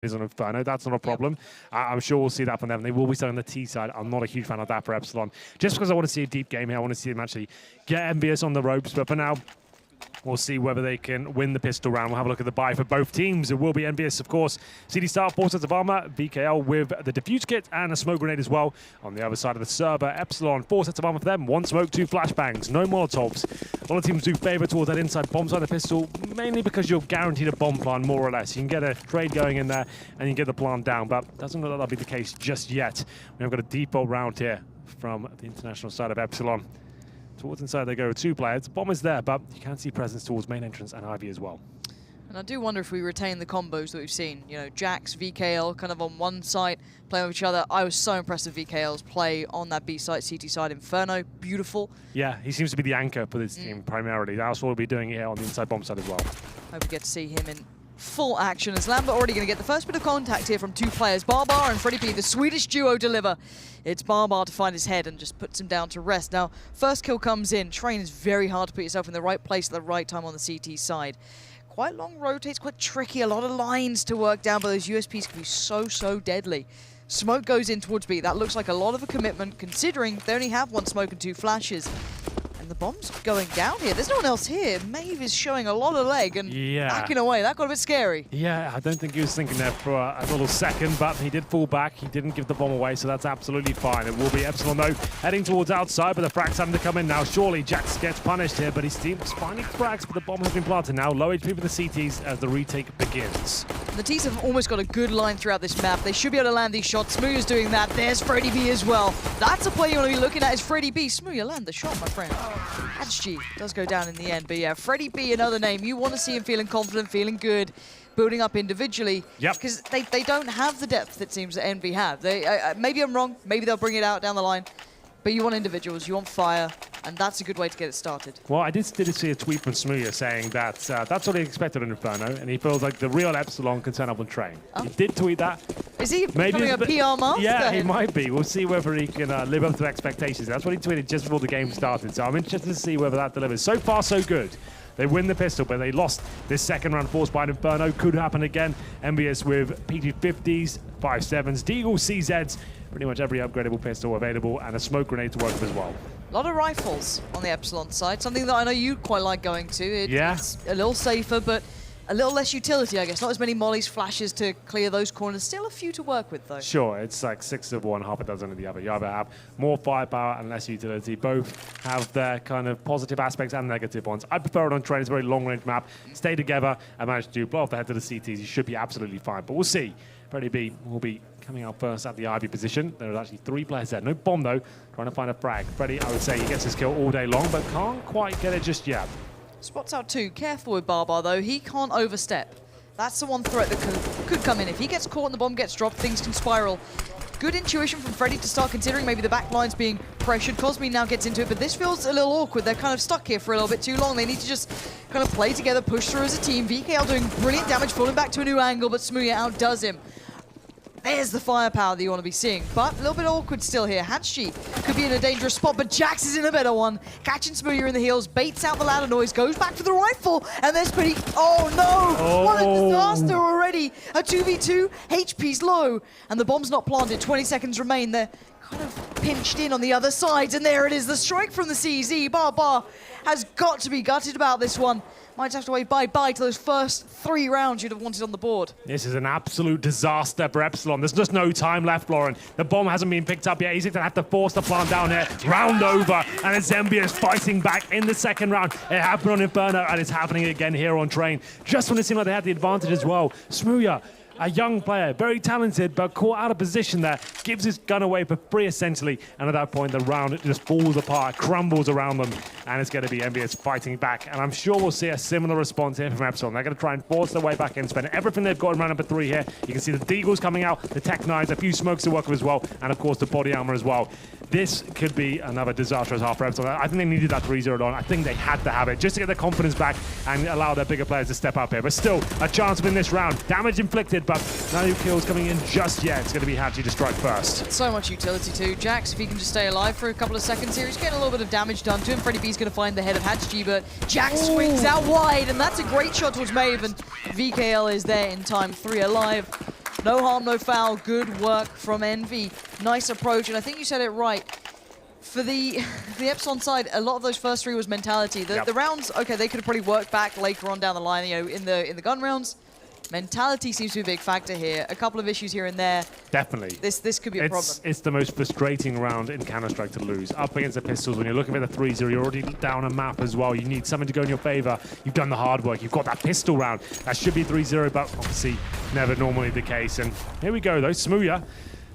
is on Inferno. That's not a problem. I'm sure we'll see that from them. They will be starting on the T side. I'm not a huge fan of that for Epsilon. Just because I want to see a deep game here. I want to see them actually get EnVyUs on the ropes. But for now, we'll see whether they can win the pistol round. We'll have a look at the buy for both teams. It will be EnVyUs, of course. CD Star, 4 sets of armor. VKL with the defuse kit and a smoke grenade as well. On the other side of the server, Epsilon, 4 sets of armor for them. 1 smoke, 2 flashbangs, no Molotovs. A lot of teams do favor towards that inside bomb side of the pistol, mainly because you're guaranteed a bomb plant, more or less. You can get a trade going in there and you can get the plant down, but doesn't look like that'll be the case just yet. We've got a default round here from the international side of Epsilon. Towards inside they go, 2 players. Bomb is there, but you can see presence towards main entrance and Ivy as well. And I do wonder if we retain the combos that we've seen. You know, Jax, VKL kind of on one side, playing with each other. I was so impressed with VKL's play on that B side, CT side. Inferno, beautiful. Yeah, he seems to be the anchor for this team primarily. That's what we'll be doing here on the inside bomb side as well. Hope we get to see him in full action as Lambert already going to get the first bit of contact here from 2 players. Barbar and Freddie P, the Swedish duo, deliver. It's Barbar to find his head and just puts him down to rest. Now, first kill comes in. Train is very hard to put yourself in the right place at the right time on the CT side. Quite long rotates, quite tricky, a lot of lines to work down, but those USPs can be so deadly. Smoke goes in towards B. That looks like a lot of a commitment considering they only have 1 smoke and 2 flashes. The bomb's going down here. There's no one else here. Maeve is showing a lot of leg and backing away. That got a bit scary. Yeah, I don't think he was thinking there for a little second, but he did fall back. He didn't give the bomb away, so that's absolutely fine. It will be Epsilon, though, heading towards outside, but the frag's having to come in now. Surely Jax gets punished here, but his team's finding frags, but the bomb has been planted now. Low HP for the CTs as the retake begins. The T's have almost got a good line throughout this map. They should be able to land these shots. Smooya's doing that. There's Freddie B as well. That's a play you want to be looking at is Freddie B. Smooya, land the shot, my friend. Hadji does go down in the end, but yeah, Freddie B, another name. You want to see him feeling confident, feeling good, building up individually. Yep. Because they don't have the depth, it seems, that Envy have. They maybe I'm wrong. Maybe they'll bring it out down the line. But you want individuals, you want fire, and that's a good way to get it started. Well, I did see a tweet from Smooya saying that that's what he expected in Inferno, and he feels like the real Epsilon can turn up on Train. He did tweet that. Is he becoming a PR master? Yeah, he might be. We'll see whether he can live up to expectations. That's what he tweeted just before the game started, so I'm interested to see whether that delivers. So far, so good. They win the pistol, but they lost this second round forced by Inferno. Could happen again. EnVyUs with PT50s, 5.7s, Deagle CZs, pretty much every upgradable pistol available, and a smoke grenade to work with as well. A lot of rifles on the Epsilon side, something that I know you quite like going to. It's a little safer, but a little less utility, I guess. Not as many mollies, flashes to clear those corners. Still a few to work with, though. Sure, it's like 6 of one, half a dozen of the other. You either have more firepower and less utility. Both have their kind of positive aspects and negative ones. I prefer it on Train. It's a very long-range map. Stay together and manage to blow off the head to the CTs. You should be absolutely fine, but we'll see. Freddie B will be coming out first at the Ivy position. There are actually 3 players there. No bomb, though. Trying to find a frag. Freddie, I would say he gets his kill all day long, but can't quite get it just yet. Spots out 2. Careful with Barbar, though. He can't overstep. That's the one threat that could come in. If he gets caught and the bomb gets dropped, things can spiral. Good intuition from Freddie to start considering maybe the back line's being pressured. Cosme now gets into it, but this feels a little awkward. They're kind of stuck here for a little bit too long. They need to just kind of play together, push through as a team. VKL doing brilliant damage, falling back to a new angle, but Smooya outdoes him. There's the firepower that you want to be seeing, but a little bit awkward still here. Hadji could be in a dangerous spot, but Jax is in a better one. Catching Smooya in the heels, baits out the ladder noise, goes back for the rifle, and there's pretty... Oh no! Oh. What a disaster already! A 2v2, HP's low, and the bomb's not planted. 20 seconds remain. They're kind of pinched in on the other side, and there it is, the strike from the CZ. Barbar has got to be gutted about this one. Might have to wait bye-bye to those first 3 rounds you'd have wanted on the board. This is an absolute disaster for Epsilon. There's just no time left, Lauren. The bomb hasn't been picked up yet. He's going to have to force the plant down here. Round over, and it's EnVyUs fighting back in the second round. It happened on Inferno, and it's happening again here on Train. Just when it seemed like they had the advantage as well. Smooya, a young player, very talented, but caught out of position there, gives his gun away for free, essentially, and at that point, the round just falls apart, crumbles around them, and it's going to be EnVyUs fighting back, and I'm sure we'll see a similar response here from Epsilon. They're going to try and force their way back in, spend everything they've got in round number 3 here. You can see the Deagles coming out, the Tech 9s, a few smokes to work with as well, and of course the body armor as well. This could be another disastrous half for Epsilon. I think they needed that 3-0 on. I think they had to have it just to get their confidence back and allow their bigger players to step up here. But still, a chance to win this round. Damage inflicted, but no kills coming in just yet. It's going to be Hadji to strike first. So much utility too. Jax, if he can just stay alive for a couple of seconds here, he's getting a little bit of damage done to him. Freddie B's going to find the head of Hadji, but Jax swings out wide, and that's a great shot towards Maeve, and VKL is there in time, 3 alive. No harm, no foul. Good work from Envy. Nice approach, and I think you said it right. For the Epsilon side, a lot of those first three was mentality. The rounds, okay, they could have probably worked back later on down the line, you know, in the gun rounds. Mentality seems to be a big factor here. A couple of issues here and there. Definitely. This could be a problem. It's the most frustrating round in Counter-Strike to lose. Up against the pistols, when you're looking for the 3-0, you're already down a map as well. You need something to go in your favor. You've done the hard work. You've got that pistol round. That should be 3-0, but obviously never normally the case. And here we go, though. EnVyUs,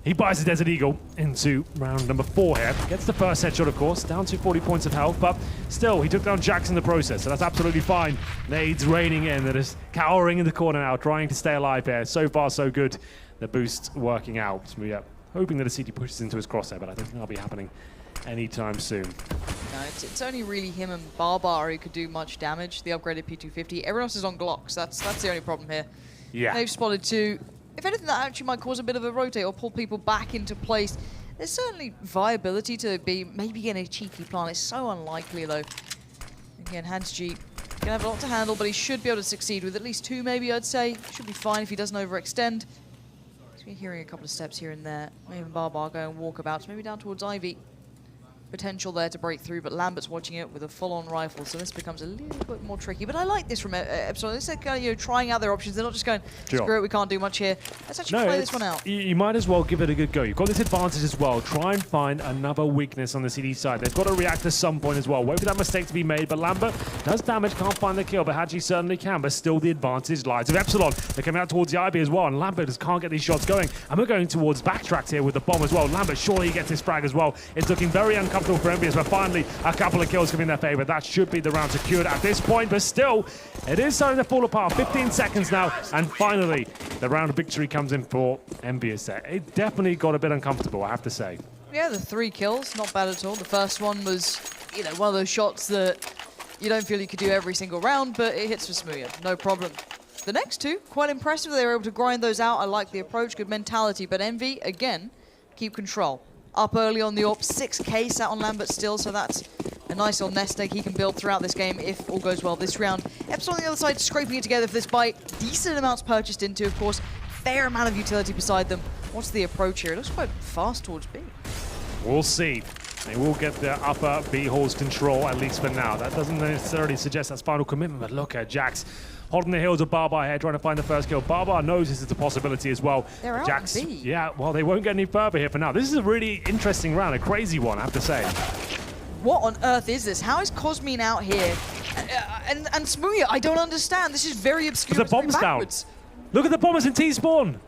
he buys the Desert Eagle into round number 4 here. Gets the first headshot, of course, down to 40 points of health, but still, he took down Jax in the process, so that's absolutely fine. Nades raining in, that is cowering in the corner now, trying to stay alive here. So far, so good. The boost working out. EnVyUs hoping that a CT pushes into his crosshair, but I don't think that'll be happening anytime soon. No, it's only really him and Barbar who could do much damage. The upgraded P250. Everyone else is on Glocks. That's the only problem here. Yeah. They've spotted 2. If anything, that actually might cause a bit of a rotate or pull people back into place. There's certainly viability to be maybe getting a cheeky plant. It's so unlikely, though. Again, HansG gonna have a lot to handle, but he should be able to succeed with at least 2, maybe, I'd say. Should be fine if he doesn't overextend. We're hearing a couple of steps here and there. Maybe Barbar going walkabouts, maybe down towards Ivy. Potential there to break through, but Lambert's watching it with a full-on rifle, so this becomes a little bit more tricky. But I like this from Epsilon. It's like, you know, trying out their options. They're not just going, screw it, we can't do much here. Let's actually play this one out. You might as well give it a good go. You've got this advantage as well. Try and find another weakness on the CD side. They've got to react at some point as well. Wait for that mistake to be made, but Lambert does damage, can't find the kill, but Hadji certainly can, but still the advantage lies with Epsilon. They're coming out towards the IB as well, and Lambert just can't get these shots going. And we're going towards backtracks here with the bomb as well. Lambert, surely he gets his frag as well. It's looking very uncomfortable for EnVyUs, but finally a couple of kills coming in their favor. That should be the round secured at this point, but still, it is starting to fall apart. 15 seconds now, and finally, the round of victory comes in for EnVyUs there. It definitely got a bit uncomfortable, I have to say. Yeah, the 3 kills, not bad at all. The first one was, you know, one of those shots that you don't feel you could do every single round, but it hits for EnVyUs, no problem. The next 2, quite impressive. They were able to grind those out. I like the approach, good mentality, but Envy, again, keep control. Up early on the AWP, 6k sat on Lambert still, so that's a nice little nest egg he can build throughout this game if all goes well this round. Epsilon on the other side scraping it together for this bite. Decent amounts purchased into, of course. Fair amount of utility beside them. What's the approach here? It looks quite fast towards B. We'll see. They will get the upper B hall's control, at least for now. That doesn't necessarily suggest that's final commitment, but look at Jax holding the heels of Barbar here, trying to find the first kill. Barbar knows this is a possibility as well. They're out Jax, B. yeah, well, they won't get any further here for now. This is a really interesting round, a crazy one, I have to say. What on earth is this? How is Cosmine out here? And EnVyUs, I don't understand. This is very obscure. The bomb's down. Look at the bombers in T-spawn.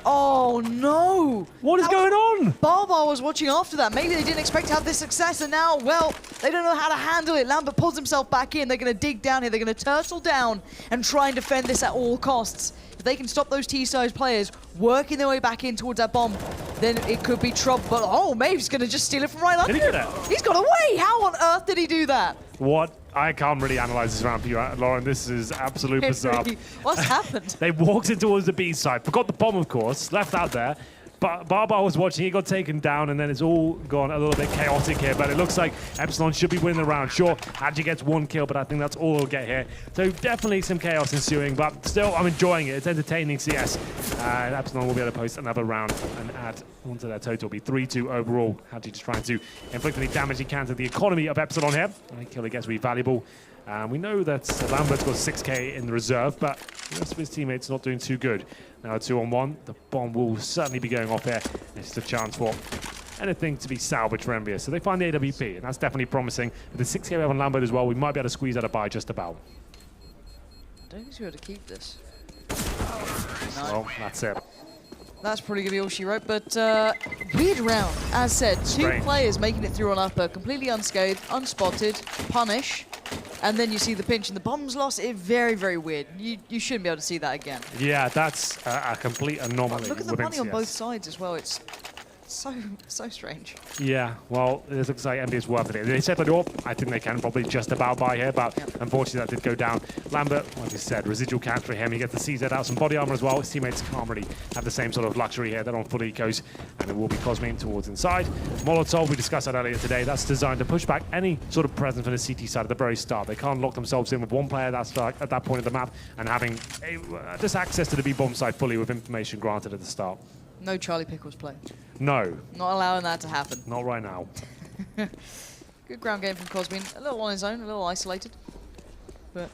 Oh no! What is going on? Barbar was watching after that. Maybe they didn't expect to have this success, and now, well, they don't know how to handle it. Lambert pulls himself back in. They're going to dig down here. They're going to turtle down and try and defend this at all costs. If they can stop those T-size players working their way back in towards that bomb, then it could be trouble. But oh, Maeve's going to just steal it from right under him. Did he get it? He's got away. How on earth did he do that? What? I can't really analyze this round for you, Lauren. This is absolute bizarre. What's happened? They walked in towards the B side, forgot the bomb, of course, left out there. But Barbar was watching, he got taken down, and then it's all gone a little bit chaotic here. But it looks like Epsilon should be winning the round. Sure, Hadji gets 1 kill, but I think that's all we'll get here. So definitely some chaos ensuing, but still, I'm enjoying it. It's entertaining CS. And Epsilon will be able to post another round and add onto their total. It'll be 3-2 overall. Hadji just trying to inflict any damage he can to the economy of Epsilon here. Any kill, I guess, will be valuable. We know that Lambert's got 6k in the reserve, but the rest of his teammates not doing too good. Now 2-on-1, the bomb will certainly be going off here. It's just a chance for anything to be salvaged for EnVyUs. So they find the AWP, and that's definitely promising. With the 6k we have on Lambert as well, we might be able to squeeze out a buy just about. I don't think we're able to keep this. No. Well, that's it. That's probably going to be all she wrote, but weird round. As said, 2 players making it through on upper, completely unscathed, unspotted, punish, and then you see the pinch and the bomb's lost. It's very, very weird. You shouldn't be able to see that again. Yeah, that's a complete anomaly. Look at the money on both sides as well. It's So strange. Yeah, well, it looks like EnVyUs worth it. They set the door. I think they can probably just about buy here, but unfortunately that did go down. Lambert, like you said, residual counter for him. He gets the CZ out, some body armor as well. His teammates can't really have the same sort of luxury here. They're on full ecos, and it will be Cosmin towards inside. Molotov, we discussed that earlier today. That's designed to push back any sort of presence from the CT side at the very start. They can't lock themselves in with one player that's like at that point of the map and having just access to the B-bomb side fully with information granted at the start. No Charlie Pickles play. No. Not allowing that to happen. Not right now. Good ground game from Cosmin. A little on his own, a little isolated. But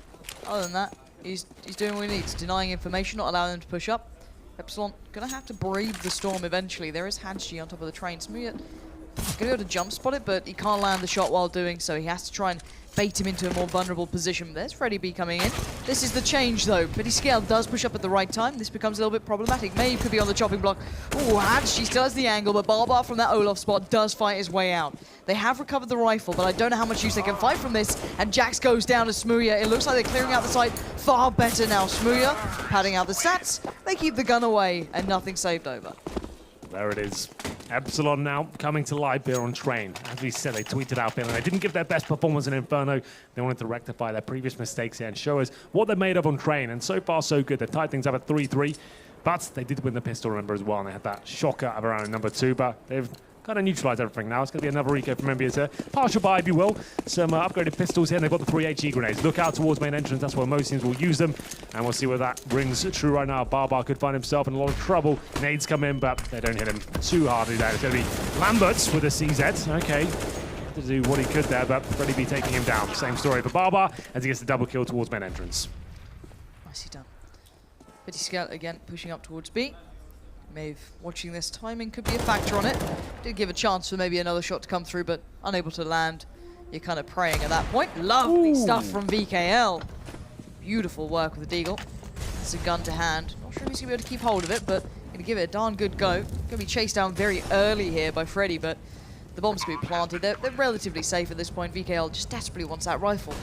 other than that, he's doing what he needs. Denying information, not allowing them to push up. Epsilon going to have to brave the storm eventually. There is Hadji on top of the train. Smooya going to be able to jump spot it, but he can't land the shot while doing so. He has to try and bait him into a more vulnerable position. There's Freddy B coming in. This is the change, though. Pretty Scale does push up at the right time. This becomes a little bit problematic. Maeve could be on the chopping block. Ooh, Hadji still has the angle, but Barbar from that Olaf spot does fight his way out. They have recovered the rifle, but I don't know how much use they can fight from this. And Jax goes down to Smooya. It looks like they're clearing out the site far better now. Smooya padding out the stats. They keep the gun away, and nothing saved over. There it is. Epsilon now coming to life here on Train. As we said, they tweeted out feeling they didn't give their best performance in Inferno. They wanted to rectify their previous mistakes here and show us what they're made of on Train. And so far, so good. They've tied things up at 3-3. But they did win the pistol, remember, as well. And they had that shocker of around number 2. But they've kind of neutralized everything now. It's going to be another eco from EnVyUs here. Partial buy, if you will. Some upgraded pistols here, and they've got the 3 HE grenades. Look out towards main entrance. That's where most teams will use them. And we'll see where that rings true right now. Barbar could find himself in a lot of trouble. Nades come in, but they don't hit him too hardly there. It's going to be Lamberts with a CZ. Okay. To do what he could there, but Freddy B taking him down. Same story for Barbar as he gets the double kill towards main entrance. Nicely done. Pretty Scale again pushing up towards B. Maeve watching this timing could be a factor on it. Did give a chance for maybe another shot to come through, but unable to land. You're kind of praying at that point. Lovely stuff from VKL. Beautiful work with the Deagle. It's a gun to hand. Not sure if he's going to be able to keep hold of it, but going to give it a darn good go. Going to be chased down very early here by Freddy, but the bomb's going to be planted. They're relatively safe at this point. VKL just desperately wants that rifle.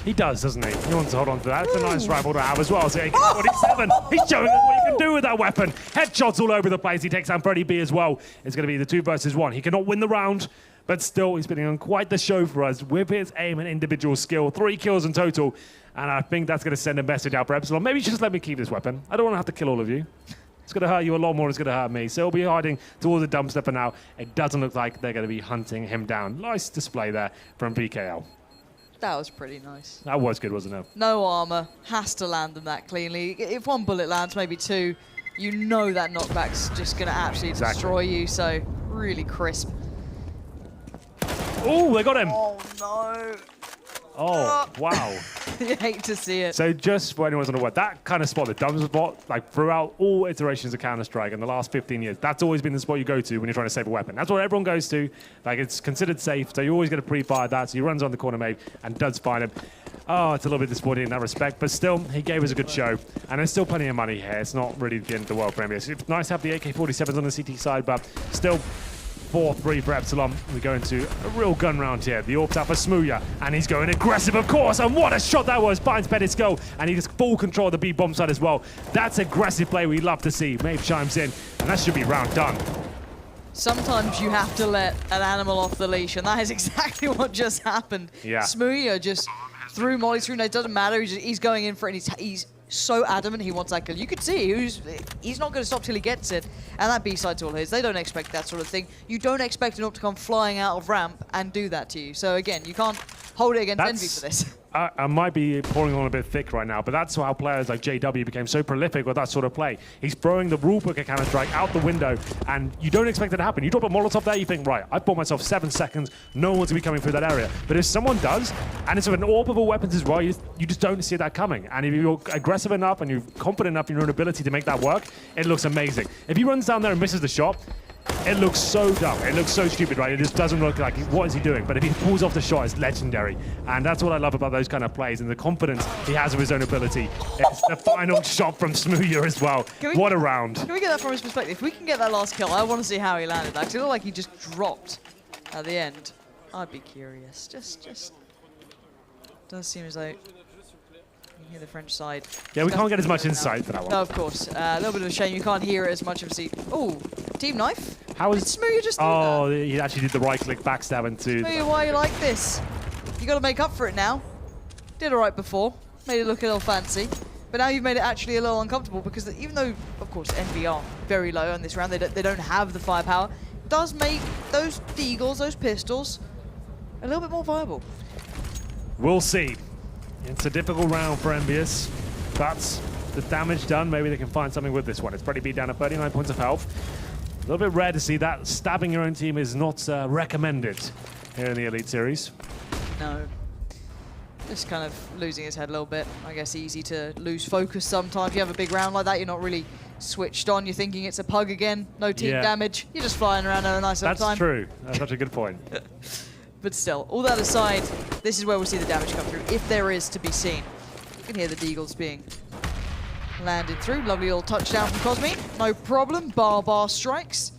He does, doesn't he? He wants to hold on to that. It's a nice rifle to have as well. So 47. He's showing us what he can do with that weapon. Headshots all over the place. He takes down Freddy B as well. It's going to be the 2 versus 1. He cannot win the round, but still he's putting on quite the show for us with his aim and individual skill. 3 kills in total. And I think that's going to send a message out for Epsilon. Maybe you should just let me keep this weapon. I don't want to have to kill all of you. It's going to hurt you a lot more than it's going to hurt me. So he'll be hiding towards the dumpster for now. It doesn't look like they're going to be hunting him down. Nice display there from VKL. That was pretty nice. That was good, wasn't it? No armor, has to land them that cleanly. If 1 bullet lands, maybe 2, you know that knockback's just going to absolutely destroy you. So really crisp. Oh, they got him. Oh, no. Oh, wow. You hate to see it. So just for anyone who's unaware, that kind of spot, the dumpster spot, like throughout all iterations of Counter-Strike in the last 15 years, that's always been the spot you go to when you're trying to save a weapon. That's what everyone goes to. Like, it's considered safe, so you always get a pre-fire that. So he runs on the corner, maybe, and does find him. Oh, it's a little bit disappointing in that respect, but still, he gave us a good show. And there's still plenty of money here. It's not really the end of the world for EnVyUs. It's nice to have the AK-47s on the CT side, but still, 4-3 for Epsilon. We go into a real gun round here. The AWP's out for Smooya, and he's going aggressive, of course. And what a shot that was. Finds Pettis go, and he has full control of the B-bomb side as well. That's aggressive play we love to see. Maeve chimes in, and that should be round done. Sometimes you have to let an animal off the leash, and that is exactly what just happened. Yeah. Smooya just threw Molly through, and it doesn't matter. He's going in for it, and he's so adamant he wants that kill. You could see he's not going to stop till he gets it. And that B-side's all his. They don't expect that sort of thing. You don't expect an AWP to come flying out of ramp and do that to you. So again, you can't hold it against EnVy for this. I might be pouring on a bit thick right now, but that's how players like JW became so prolific with that sort of play. He's throwing the rulebook of Counter-Strike out the window, and you don't expect it to happen. You drop a Molotov there, you think, right, I've bought myself 7 seconds, no one's going to be coming through that area. But if someone does, and it's with an AWP of all weapons as well, you just don't see that coming. And if you're aggressive enough and you're confident enough in your own ability to make that work, it looks amazing. If he runs down there and misses the shot, it looks so dumb. It looks so stupid, right? It just doesn't look like, what is he doing? But if he pulls off the shot, it's legendary. And that's what I love about those kind of plays and the confidence he has of his own ability. It's the final shot from Smooya as well. What a round. Can we get that from his perspective? If we can get that last kill, I want to see how he landed. Actually, it looked like he just dropped at the end. I'd be curious. Just does seem as though you can hear the French side. Yeah, we can't get as much insight for that one. No, of course. A little bit of a shame. You can't hear it as much of see. Oh, Team knife? How is Smooya just do Oh, that? he actually did the right-click backstab into... Smooya, why you like this? You got to make up for it now. Did all right before. Made it look a little fancy. But now you've made it actually a little uncomfortable because even though, of course, EnVy are very low on this round, they don't have the firepower, it does make those deagles, those pistols, a little bit more viable. We'll see. It's a difficult round for EnVyUs, but the damage done, maybe they can find something with this one. It's pretty beat down at 39 points of health. A little bit rare to see that. Stabbing your own team is not recommended here in the Elite Series. No. Just kind of losing his head a little bit. I guess easy to lose focus sometimes. You have a big round like that, you're not really switched on. You're thinking it's a pug again, no team damage. You're just flying around at a nice little time. That's true. That's such a good point. But still, all that aside, this is where we'll see the damage come through, if there is to be seen. You can hear the deagles being landed through. Lovely little touchdown from Cosme. No problem. Bar strikes.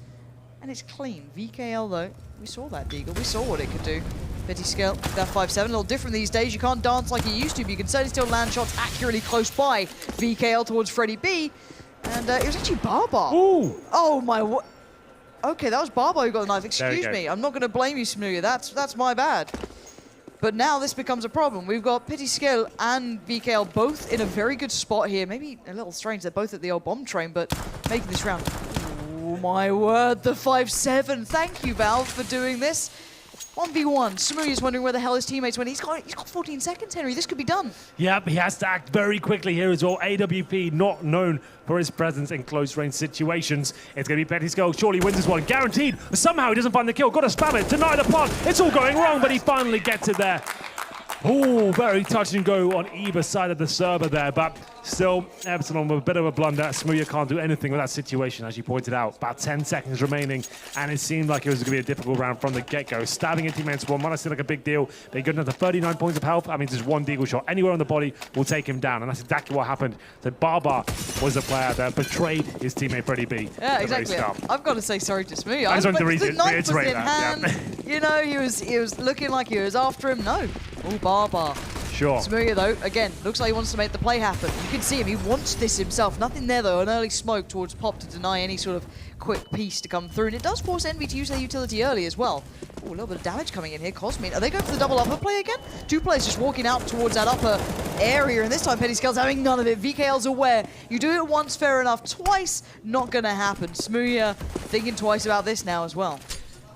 And it's clean. VKL, though, we saw that deagle. We saw what it could do. Petty scale, that 5-7, a little different these days. You can't dance like you used to, but you can certainly still land shots accurately close by. VKL towards Freddy B. And it was actually Barbar. Ooh! Oh, my... Okay, that was Barbar who got the knife. Excuse me. I'm not going to blame you, Smooya. That's my bad. But now this becomes a problem. We've got Petty Scale and VKL both in a very good spot here. Maybe a little strange. They're both at the old bomb train, but making this round. Oh, my word. The 5-7. Thank you, Valve, for doing this. 1v1. Smooya's wondering where the hell his teammates went. He's got 14 seconds, Henry. This could be done. Yep, he has to act very quickly here as well. AWP not known for his presence in close-range situations. It's going to be Petty Skull. Surely wins this one. Guaranteed. Somehow he doesn't find the kill. Got to spam it. Deny the plant. It's all going wrong, but he finally gets it there. Oh, very touch and go on either side of the server there, but still, Epsilon with a bit of a blunder. Smooya can't do anything with that situation, as you pointed out. About 10 seconds remaining, and it seemed like it was going to be a difficult round from the get-go. Stabbing a teammate's one might seem like a big deal. They're good enough to 39 points of health. I mean, just one deagle shot anywhere on the body will take him down, and that's exactly what happened. So Barbar was the player that betrayed his teammate Freddie B. Yeah, exactly. I've got to say sorry to Smooya. I just wanted to reiterate that. Hand. You know, he was looking like he was after him. No. Oh, Barbar. Sure. Smooya, though, again, looks like he wants to make the play happen. You can see him. He wants this himself. Nothing there, though. An early smoke towards Pop to deny any sort of quick piece to come through. And it does force EnVy to use their utility early as well. Oh, a little bit of damage coming in here. Cosme, are they going for the double upper play again? Two players just walking out towards that upper area. And this time, Petty Scale's having none of it. VKL's aware. You do it once, fair enough. Twice, not going to happen. Smooya thinking twice about this now as well.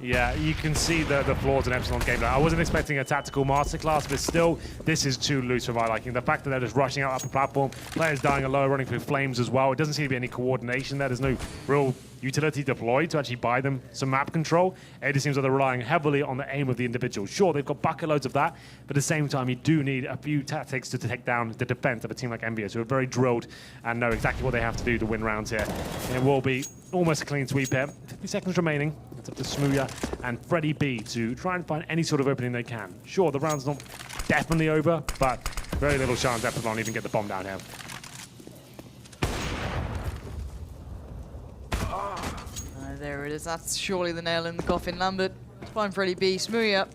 Yeah, you can see the flaws in Epsilon game. I wasn't expecting a tactical masterclass, but still, this is too loose for my liking. The fact that they're just rushing out up a platform, players dying low, running through flames as well. It doesn't seem to be any coordination there. There's no real utility deployed to actually buy them some map control. It just seems like they're relying heavily on the aim of the individual. Sure, they've got bucket loads of that, but at the same time, you do need a few tactics to take down the defense of a team like EnVyUs, who are very drilled and know exactly what they have to do to win rounds here. And it will be almost a clean sweep here. 50 seconds remaining. It's up to Smooya and Freddy B to try and find any sort of opening they can. Sure, the round's not definitely over, but very little chance Epsilon even get the bomb down here. There it is. That's surely the nail in the coffin, Lambert. It's fine, Freddy B. Smooya.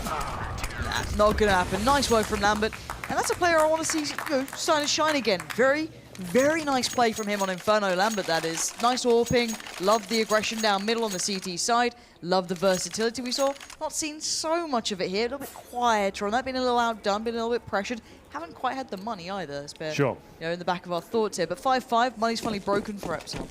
That's not going to happen. Nice work from Lambert. And that's a player I want to see starting to shine again. Very nice play from him on Inferno. Lambert, that is. Nice AWPing. Loved the aggression down middle on the CT side. Loved the versatility we saw. Not seen so much of it here. A little bit quieter on that. Been a little outdone. Been a little bit pressured. Haven't quite had the money either. Sure. In the back of our thoughts here. But 5-5. Money's finally broken for Epsilon.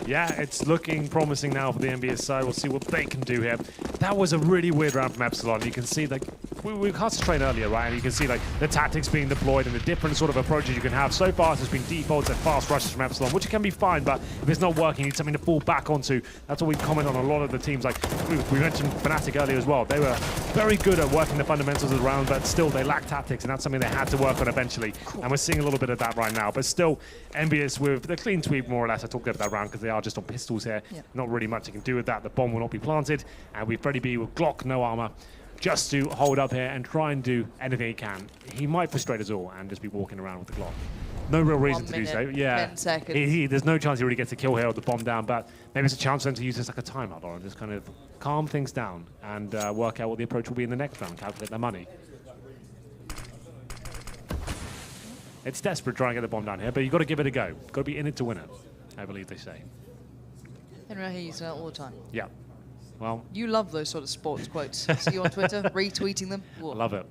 Yeah, it's looking promising now for the EnVyUs side. We'll see what they can do here. That was a really weird round from Epsilon. You can see that we cast a train earlier, right? And you can see like the tactics being deployed and the different sort of approaches you can have. So far, it's been defaults and fast rushes from Epsilon, which can be fine, but if it's not working, you need something to fall back onto. That's what we comment on a lot of the teams. Like we mentioned Fnatic earlier as well. They were very good at working the fundamentals of the round, but still they lack tactics, and that's something they had to work on eventually. Cool. And we're seeing a little bit of that right now. But still, EnVyUs with the clean sweep, more or less. I talked about that round because they are just on pistols here. Yeah. Not really much you can do with that. The bomb will not be planted, and we've Freddy B with Glock, no armor, just to hold up here and try and do anything he can. He might frustrate us all and just be walking around with the Glock. No real reason to do so. Yeah, 10 seconds. There's no chance he really gets a kill here with the bomb down, but maybe it's a chance for them to use this like a timeout or just kind of calm things down and work out what the approach will be in the next round, calculate their money. It's desperate trying to get the bomb down here, but you've got to give it a go. Got to be in it to win it, I believe they say. Henry, I hear you say that all the time. Yeah. Well, You love those sort of sports quotes. See you on Twitter, retweeting them. I love it.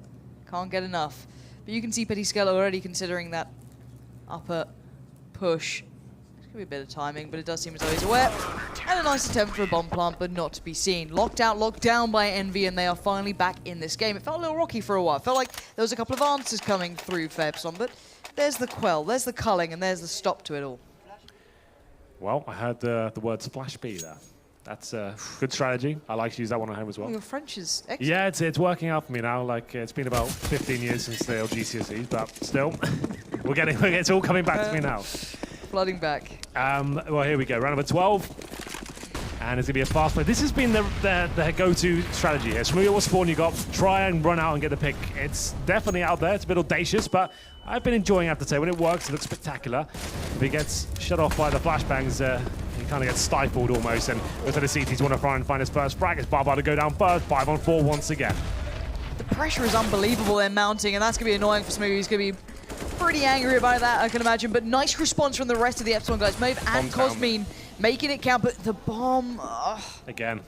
Can't get enough. But you can see Petty Scale already considering that upper push. There's going to be a bit of timing, but it does seem as though he's aware. And a nice attempt for a bomb plant, but not to be seen. Locked out, locked down by Envy, and they are finally back in this game. It felt a little rocky for a while. It felt like there was a couple of answers coming through for Epsilon, but there's the quell, there's the culling, and there's the stop to it all. Well, I heard the word splash B there. That's a good strategy. I like to use that one at home as well. Your French is excellent. Yeah, it's working out for me now. Like, it's been about 15 years since the GCSEs, but still, it's all coming back to me now. Flooding back. Well, here we go. Round number 12. And it's going to be a fast play. This has been the go-to strategy here. Smoothie, what spawn you got? Try and run out and get the pick. It's definitely out there. It's a bit audacious, but I've been enjoying it, I have to say. When it works, it looks spectacular. If he gets shut off by the flashbangs, he kind of gets stifled almost. And looks like the CTs want to try and find his first frag. It's Barbar to go down first. 5-on-4 once again. The pressure is unbelievable they're mounting, and that's going to be annoying for Smoothie. He's going to be pretty angry about that, I can imagine. But nice response from the rest of the Epsilon guys. Maeve and Cosmine making it count, but the bomb... Again,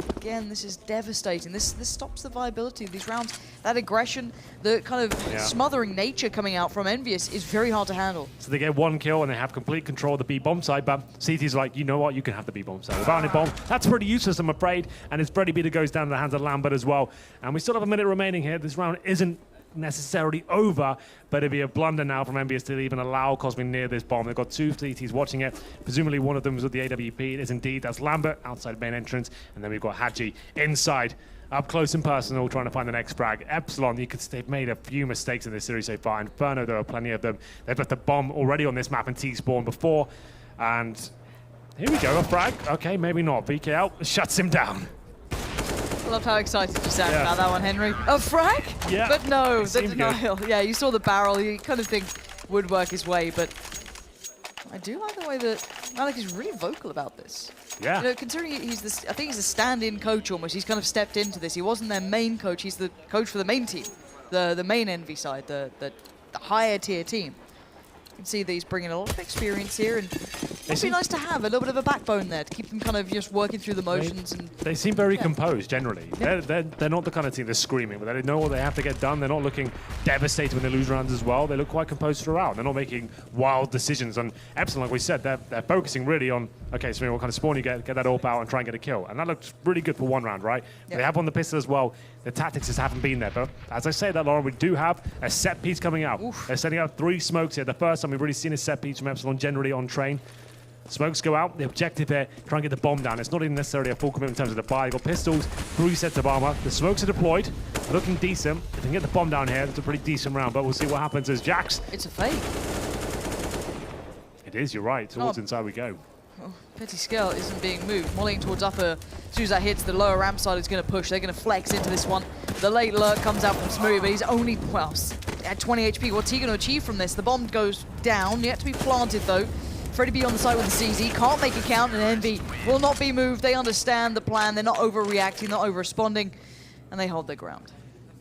this is devastating. This stops the viability of these rounds. That aggression, the kind of smothering nature coming out from EnVyUs is very hard to handle. So they get one kill and they have complete control of the B bomb side, but CT's like, you know what, you can have the B bomb side. Without any bomb, that's pretty useless, I'm afraid. And it's Freddy B that goes down in the hands of Lambert as well. And we still have a minute remaining here. This round isn't necessarily over, but it'd be a blunder now from EnVyUs to even allow Cosmic near this bomb. They've got two CTs watching it. Presumably one of them was with the AWP. It is indeed. That's Lambert outside main entrance, and then we've got Hadji inside, up close and personal, trying to find the next frag. Epsilon, they've made a few mistakes in this series so far. Inferno, there are plenty of them. They've left the bomb already on this map and T-spawn before, and here we go, a frag. Okay, maybe not. VK out, shuts him down. I love how excited you sound about that one, Henry. A frag? Yeah. But no, the denial. Good. Yeah, you saw the barrel. You kind of think would work his way, but I do like the way that Malik is really vocal about this. Yeah. You know, considering I think he's a stand-in coach almost. He's kind of stepped into this. He wasn't their main coach. He's the coach for the main team, the main Envy side, the higher tier team. You can see that he's bringing a lot of experience here, and it'd be nice to have a little bit of a backbone there to keep them kind of just working through the motions. They seem very composed generally. Yeah. They're not the kind of team that's screaming, but they know what they have to get done. They're not looking devastated when they lose rounds as well. They look quite composed throughout. They're not making wild decisions. And Epsilon, like we said, they're focusing really on, okay, so what kind of spawn you get that AWP out and try and get a kill. And that looks really good for one round, right? Yeah. They have on the pistol as well. The tactics just haven't been there. But as I say that, Lauren, we do have a set piece coming out. Oof. They're setting up 3 smokes here. The first time we've really seen a set piece from Epsilon generally on train. Smokes go out. The objective here, try and get the bomb down. It's not even necessarily a full commitment in terms of the buy. You've got pistols, 3 sets of armor. The smokes are deployed, looking decent. If they can get the bomb down here, it's a pretty decent round, but we'll see what happens as Jax. It's a fake. It is, you're right. Towards inside we go. Oh, Petty Scale isn't being moved. Mollying towards upper. As soon as that hits, the lower ramp side is going to push. They're going to flex into this one. The late lurk comes out from Smoothie, but he's only, well, at 20 HP. What's he going to achieve from this? The bomb goes down. Yet to be planted, though. Freddy B on the side with the CZ. Can't make it count, and Envy will not be moved. They understand the plan. They're not overreacting, not over-responding, and they hold their ground.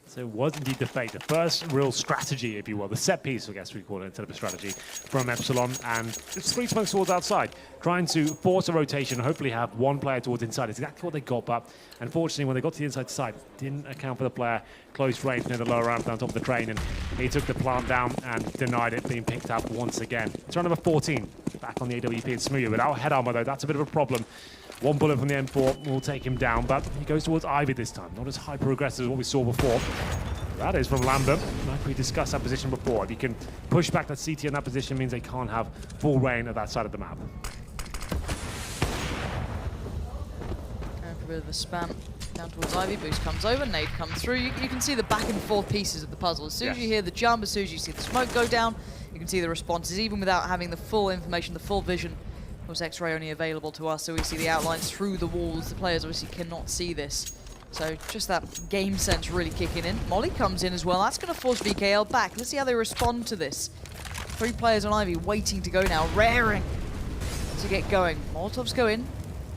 So it was indeed the fake, the first real strategy, if you will, the set piece, I guess we call it, instead of a strategy, from Epsilon. And it's 3 smokes towards outside, trying to force a rotation, hopefully have 1 player towards inside. It's exactly what they got, but unfortunately, when they got to the inside side, didn't account for the player close range near the lower ramp down top of the train, and he took the plant down and denied it being picked up once again. It's round number 14, back on the AWP and Smoothie. Without head armor, though, that's a bit of a problem. 1 bullet from the M4 will take him down, but he goes towards Ivy this time. Not as hyper-aggressive as what we saw before. That is from Lambert. Like we discussed that position before. If you can push back that CT in that position, means they can't have full reign of that side of the map. Going for a bit of a spam down towards Ivy. Boost comes over, nade comes through. You can see the back and forth pieces of the puzzle. As soon as you hear the jump, as soon as you see the smoke go down, you can see the responses, even without having the full information, the full vision. Of course, X-ray only available to us, so we see the outlines through the walls. The players obviously cannot see this. So just that game sense really kicking in. Molly comes in as well. That's going to force VKL back. Let's see how they respond to this. 3 players on Ivy waiting to go now, raring to get going. Molotovs go in,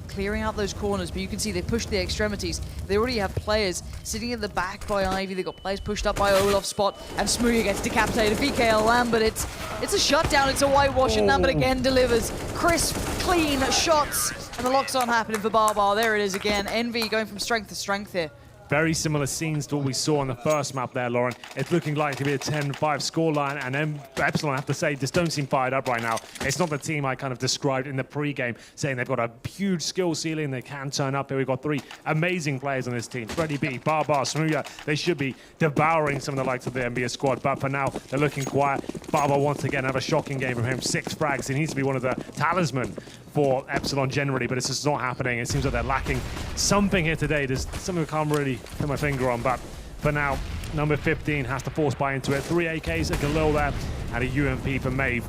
clearing out those corners, but you can see they push the extremities. They already have players sitting at the back by Ivy. They've got players pushed up by Olaf's spot, and Smoothie gets decapitated. VKL Lambert, it's a shutdown, it's a whitewash, and Lambert again delivers crisp, clean shots And the locks aren't happening for Barbar. There it is again. Envy going from strength to strength here. Very similar scenes to what we saw on the first map there, Lauren. It's looking like to be a 10-5 scoreline, and then Epsilon, I have to say, just don't seem fired up right now. It's not the team I kind of described in the pre-game, saying they've got a huge skill ceiling, they can turn up here. We've got 3 amazing players on this team. Freddy B, Barbar, Smooya, they should be devouring some of the likes of the EnVyUs squad, but for now, they're looking quiet. Barbar, once again, have a shocking game from him. 6 frags. He needs to be one of the talisman for Epsilon generally, but it's just not happening. It seems like they're lacking something here today. There's something I can't really put my finger on, but for now, number 15 has to force buy into it. 3 AKs, a Galil there, and a UMP for Maeve.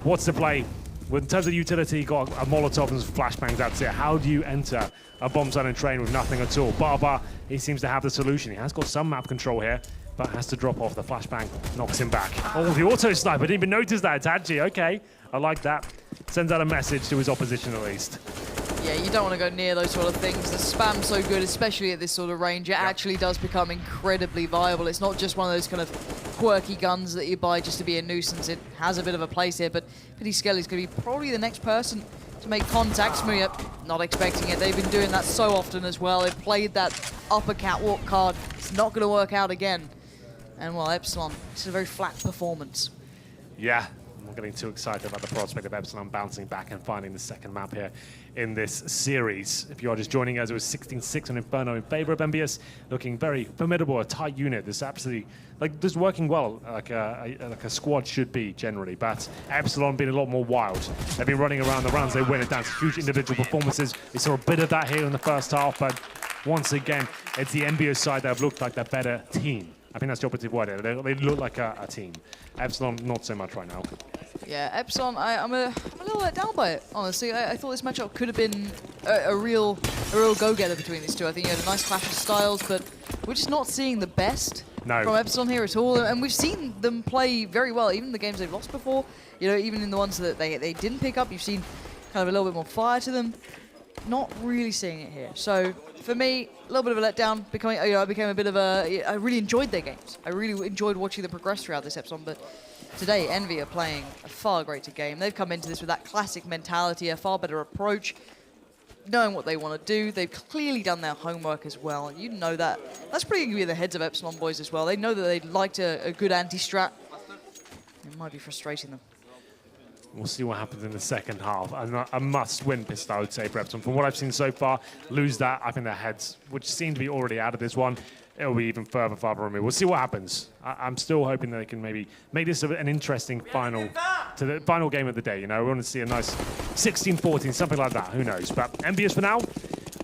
What's the play? Well, in terms of utility, got a Molotov and some flashbangs, that's it. How do you enter a bomb zone and train with nothing at all? Barbar, he seems to have the solution. He has got some map control here, but has to drop off. The flashbang knocks him back. Oh, the auto sniper, didn't even notice that. Tadji, okay, I like that. Sends out a message to his opposition at least. Yeah, you don't want to go near those sort of things. The spam's so good, especially at this sort of range. It actually does become incredibly viable. It's not just one of those kind of quirky guns that you buy just to be a nuisance. It has a bit of a place here, but Pity Skelly's going to be probably the next person to make contact. Smooya, not expecting it. They've been doing that so often as well. They've played that upper catwalk card. It's not going to work out again. And well, Epsilon, it's a very flat performance. Yeah. I'm not getting too excited about the prospect of Epsilon bouncing back and finding the second map here in this series. If you are just joining us, it was 16-6 on Inferno in favor of EnVyUs, looking very formidable, a tight unit. This absolutely, like, just working well, like a squad should be generally. But Epsilon being a lot more wild. They've been running around the rounds, they win it down to huge individual performances. We saw a bit of that here in the first half, but once again, it's the EnVyUs side that have looked like the better team. I think that's the operative word here. They look like a team. Epsilon, not so much right now. Yeah, Epsilon, I'm a little let down by it, honestly. I thought this matchup could have been a real go-getter between these two. I think you had a nice clash of styles, but we're just not seeing the best from Epsilon here at all. And we've seen them play very well, even in the games they've lost before. You know, even in the ones that they didn't pick up, you've seen kind of a little bit more fire to them. Not really seeing it here. So for me, a little bit of a letdown. I became a bit of a. I really enjoyed their games. I really enjoyed watching them progress throughout this Epsilon. But today, Envy are playing a far greater game. They've come into this with that classic mentality, a far better approach, knowing what they want to do. They've clearly done their homework as well. You know that. That's probably going to be the heads of Epsilon boys as well. They know that they'd liked a good anti-strat. It might be frustrating them. We'll see what happens in the second half. A must-win pistol, I would say, for Epsilon. From what I've seen so far, lose that, I think their heads, which seem to be already out of this one, it'll be even further from me. We'll see what happens. I'm still hoping that they can maybe make this an interesting final game of the day. You know, we want to see a nice 16-14, something like that. Who knows? But EnVyUs for now,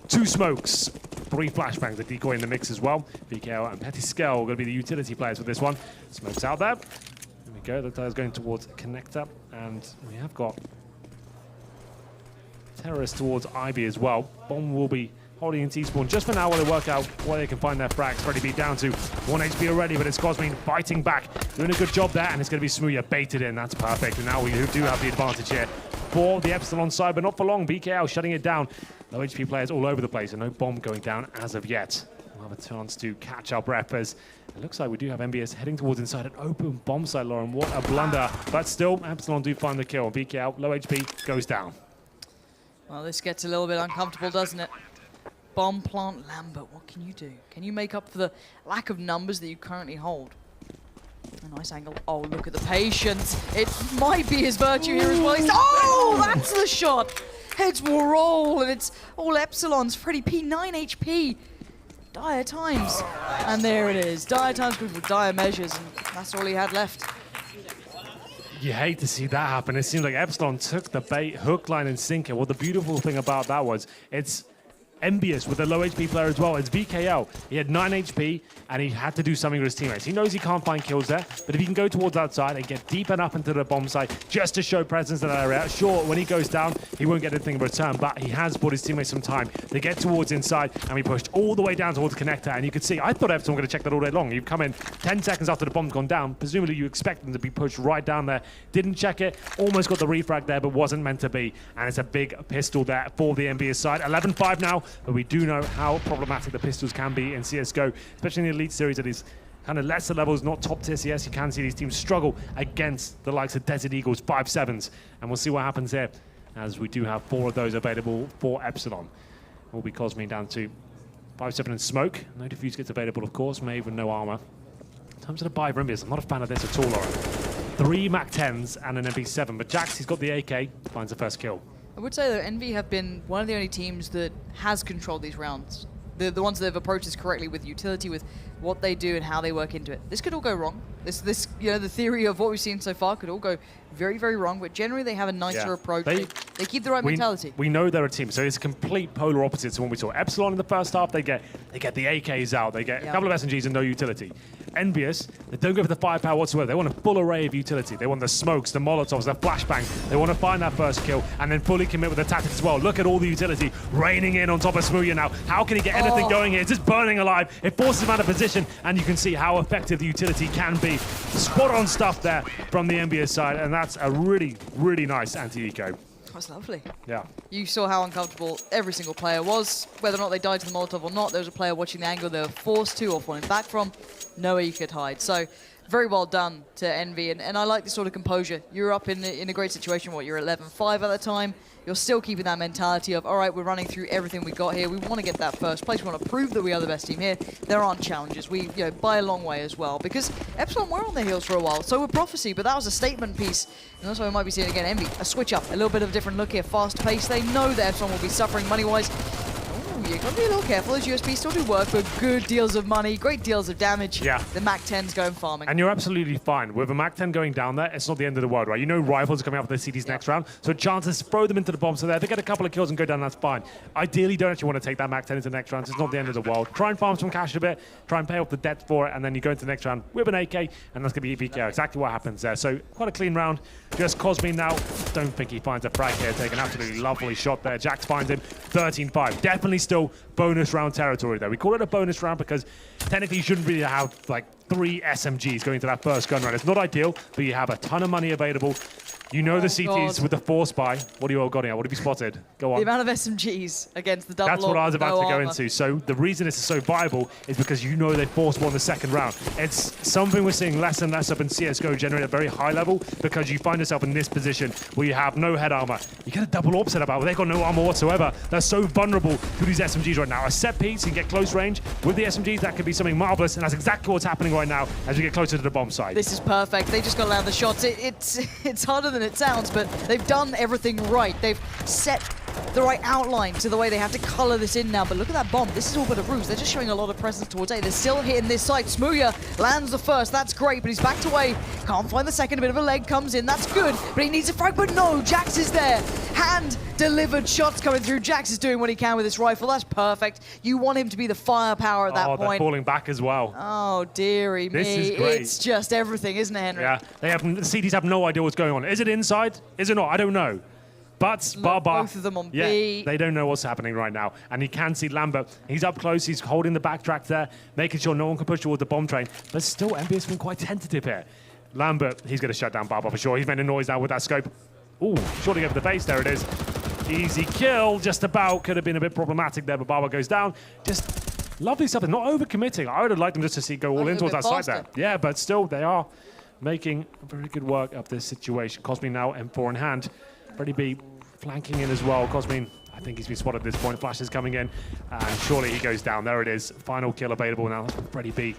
2 smokes, 3 flashbangs, a decoy in the mix as well. VKL and Petty Skell are going to be the utility players for this one. Smokes out there. There we go. The tire's going towards Connector. And we have got terrorists towards Ivy as well. Bomb will be holding in T-spawn just for now while they work out where they can find their frags. Freddy B down to 1 HP already, but it's Cosmin fighting back, doing a good job there, and it's going to be Smooya baited in. That's perfect. And now we do have the advantage here for the Epsilon side, but not for long. BKL shutting it down. Low HP players all over the place, and no bomb going down as of yet. We'll have a chance to catch our breath as it looks like we do have EnVyUs heading towards inside an open bomb site, Lauren. What a blunder. But still, Epsilon do find the kill. BKL, low HP, goes down. Well, this gets a little bit uncomfortable, doesn't it? Bomb plant Lambert, what can you do? Can you make up for the lack of numbers that you currently hold? A nice angle. Oh, look at the patience. It might be his virtue here as well. Oh, that's the shot. Heads will roll, and it's all Epsilon's. Freddy P, 9 HP. Dire times. And there it is. Dire times with dire measures, and that's all he had left. You hate to see that happen. It seems like Epsilon took the bait, hook, line, and sinker. Well, the beautiful thing about that was it's EnVyUs with a low HP player as well. It's VKL. He had 9 HP, and he had to do something with his teammates. He knows he can't find kills there, but if he can go towards outside and get deep and up into the bomb site just to show presence in that area, sure, when he goes down, he won't get anything in return, but he has bought his teammates some time. They get towards inside, and we pushed all the way down towards the connector, and you could see, I thought Epsilon were going to check that all day long. You've come in 10 seconds after the bomb's gone down. Presumably, you expect them to be pushed right down there. Didn't check it. Almost got the refrag there, but wasn't meant to be, and it's a big pistol there for the EnVyUs side. 11-5 now, but we do know how problematic the pistols can be in CSGO, especially in the Elite Series at these kind of lesser levels, not top tier CS. You can see these teams struggle against the likes of Desert Eagles, 5-7s, and we'll see what happens here as we do have 4 of those available for Epsilon. Will be Cosme down to 5-7 in smoke. No defuse gets available, of course. Maven, no armor. In terms of the buy for EnVyUs, I'm not a fan of this at all, Lauren. 3 Mac-10s and an MP7, but Jax, he's got the AK, finds the first kill. I would say, though, Envy have been one of the only teams that has controlled these rounds. The ones that have approached this correctly with utility, with what they do and how they work into it. This could all go wrong. This you know, the theory of what we've seen so far could all go very, very wrong, but generally they have a nicer approach. They keep the right mentality. We know they're a team, so it's a complete polar opposite to what we saw. Epsilon in the first half, they get the AKs out, they get a couple of SMGs and no utility. EnVyUs, they don't go for the firepower whatsoever. They want a full array of utility. They want the smokes, the molotovs, the flashbang. They want to find that first kill and then fully commit with the tactics as well. Look at all the utility raining in on top of Smooya now. How can he get anything going here? It's just burning alive. It forces him out of position, and you can see how effective the utility can be. Spot on stuff there from the EnVyUs side, and that's a really, really nice anti-eco. That's lovely. Yeah. You saw how uncomfortable every single player was. Whether or not they died to the Molotov or not, there was a player watching the angle they were forced to or falling back from. Nowhere you could hide. So very well done to Envy, and I like this sort of composure. You're up in a great situation. What, you're 11-5 at the time. You're still keeping that mentality of, all right, we're running through everything we got here. We want to get that first place. We want to prove that we are the best team here. There aren't challenges. We, by a long way as well. Because Epsilon were on their heels for a while. So were Prophecy, but that was a statement piece. And that's why we might be seeing again Envy. A switch up, a little bit of a different look here. Fast pace. They know that Epsilon will be suffering money-wise. You've got to be a little careful. Those USBs still do work, but good deals of money, great deals of damage. Yeah. The Mac-10's going farming. And you're absolutely fine. With a Mac-10 going down there, it's not the end of the world, right? You know rivals are coming up with their CDs next round, so chances throw them into the bomb. So there, they get a couple of kills and go down, that's fine. Ideally, don't actually want to take that Mac-10 into the next round. So it's not the end of the world. Try and farm some cash a bit, try and pay off the debt for it, and then you go into the next round with an AK, and that's going to be EPK. Exactly what happens there. So quite a clean round. Just Cosme now. Don't think he finds a frag here. Take an absolutely lovely shot there. Jax finds him. 13-5. Definitely still bonus round territory there. We call it a bonus round because technically you shouldn't really have like 3 SMGs going into that first gun round. It's not ideal, but you have a ton of money available. You know the CTs with the force buy. What are you all got here? What have you spotted? Go on. The amount of SMGs against the double. That's what I was about to go armor. into. So the reason this is so viable is because you know they force one the second round. It's something we're seeing less and less up in CSGO generally at a very high level because you find yourself in this position where you have no head armor. You get a double opposite about where they've got no armor whatsoever. They're so vulnerable to these SMGs right now. A set piece, you get close range with the SMGs, that could be something marvelous, and that's exactly what's happening right now as we get closer to the bomb site. This is perfect. They just got to land the shots. It's harder than it sounds, but they've done everything right. They've set the right outline to the way they have to color this in now. But look at that bomb. This is all but a ruse. They're just showing a lot of presence towards A. They're still hitting this site. Smooya lands the first. That's great, but he's backed away. Can't find the second. A bit of a leg comes in. That's good, but he needs a frag. But no, Jax is there. Hand-delivered shots coming through. Jax is doing what he can with this rifle. That's perfect. You want him to be the firepower at that point. Oh, they're falling back as well. Oh, dearie me. This is great. It's just everything, isn't it, Henry? Yeah, the CDs have no idea what's going on. Is it inside? Is it not? I don't know. But Barbar, both of them on B. They don't know what's happening right now. And you can see Lambert. He's up close. He's holding the backtrack there, making sure no one can push towards the bomb train. But still, EnVyUs has been quite tentative here. Lambert, he's going to shut down Barbar for sure. He's made a noise now with that scope. Ooh, shorting over the face. There it is. Easy kill, just about. Could have been a bit problematic there, but Barbar goes down. Just lovely stuff. They're not overcommitting. I would have liked them just to see go all in towards that side there. Yeah, but still, they are making very good work of this situation. Cosme now M4 in hand. Freddie B flanking in as well. Cosme, I think he's been spotted at this point. Flash is coming in, and surely he goes down. There it is. Final kill available now from Freddie B.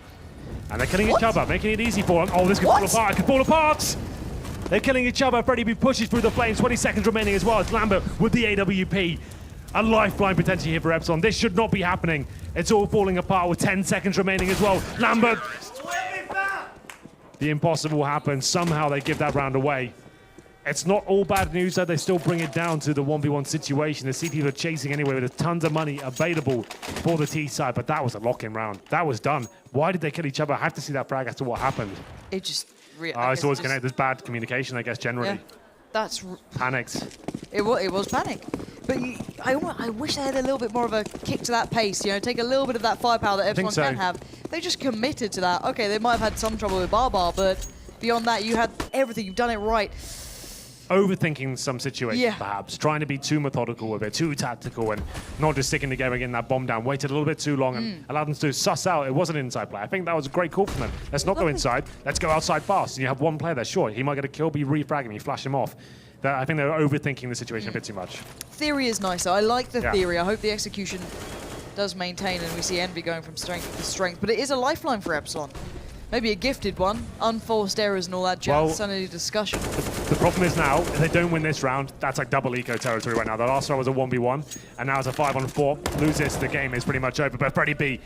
And they're killing each other, making it easy for him. Oh, this could fall apart. It could fall apart. They're killing each other. Freddie B pushes through the flames. 20 seconds remaining as well. It's Lambert with the AWP. A lifeline potentially here for Epsilon. This should not be happening. It's all falling apart with 10 seconds remaining as well. Lambert. The impossible happens. Somehow they give that round away. It's not all bad news, though. They still bring it down to the 1v1 situation. The CTs are chasing anyway with tons of money available for the T side, but that was a lock-in round. That was done. Why did they kill each other? I have to see that frag as to what happened. It just... it's always connected. There's bad communication, I guess, generally. Yeah, that's... Panicked. It was panic. But I wish they had a little bit more of a kick to that pace, take a little bit of that firepower that Epsilon can have. They just committed to that. Okay, they might have had some trouble with Barbar, but beyond that, you had everything. You've done it right. Overthinking some situations, perhaps. Trying to be too methodical with it, too tactical, and not just sticking together and getting that bomb down. Waited a little bit too long and allowed them to suss out it was an inside play. I think that was a great call from them. Let's not go inside. Let's go outside fast. And you have one player there. Sure, he might get a kill, but you refrag him, you flash him off. I think they're overthinking the situation a bit too much. Theory is nicer. I like the Yeah. theory. I hope the execution does maintain and we see Envy going from strength to strength. But it is a lifeline for Epsilon. Maybe a gifted one. Unforced errors and all that jazz. Well, It's only a discussion. The problem is now, if they don't win this round, that's like double eco territory right now. The last round was a 1v1, and now it's a 5-on-4. Lose this, the game is pretty much over. But Freddie B,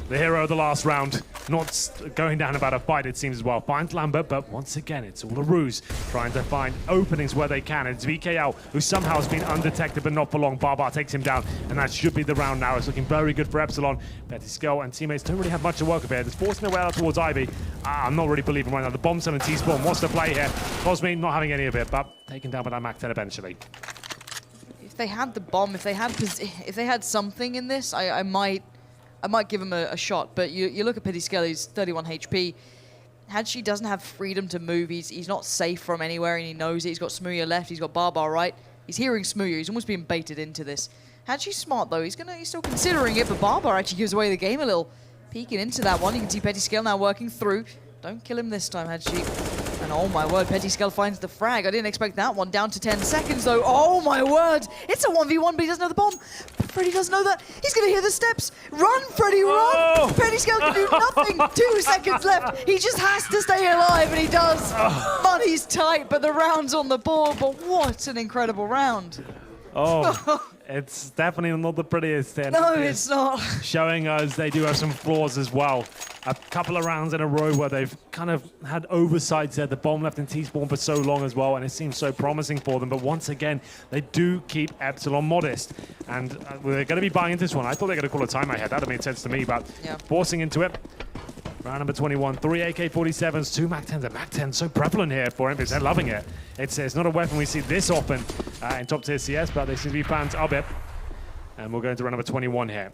the hero of the last round, not going down about a fight, it seems as well. Finds Lambert, but once again, it's all a ruse. Trying to find openings where they can. It's VKL, who somehow has been undetected, but not for long. Barbar takes him down, and that should be the round now. It's looking very good for Epsilon. PettySkull and teammates don't really have much to work with here. They're forcing their way out towards Ivy. I'm not really believing right now. The bomb's on T-Spawn. What's the play here? Cosme not having any of it, but taken down by that Mac 10 eventually. If they had the bomb, if they had something in this, I might give him a shot. But you look at PettySkull, he's 31 HP. Hadshi doesn't have freedom to move. He's not safe from anywhere, and he knows it. He's got Smooya left. He's got Barbar right. He's hearing Smooya. He's almost being baited into this. Hadshi's smart though. He's still considering it, but Barbar actually gives away the game a little. Peeking into that one. You can see PettySkull now working through. Don't kill him this time, Hadshi. And oh my word, PettySkull finds the frag. I didn't expect that one. Down to 10 seconds though. Oh my word. It's a 1v1, but he doesn't know the bomb. Freddy doesn't know that. He's going to hear the steps. Run, Freddy, run. Oh. PettySkull can do nothing. 2 seconds left. He just has to stay alive, and he does. Money's tight, but the round's on the board. But what an incredible round. Oh, it's definitely not the prettiest. No, it's not. Showing us they do have some flaws as well. A couple of rounds in a row where they've kind of had oversights there. The bomb left in T-Spawn for so long as well, and it seems so promising for them. But once again, they do keep Epsilon modest. And they're going to be buying into this one. I thought they were going to call a timeout. That would made sense to me, but yeah. Forcing into it. Round number 21, 3 AK-47s, 2 MAC-10s. The MAC-10 so prevalent here for Envious. They're loving it. It's not a weapon we see this often in top tier CS, but they seem to be fans of it. And we're going to round number 21 here.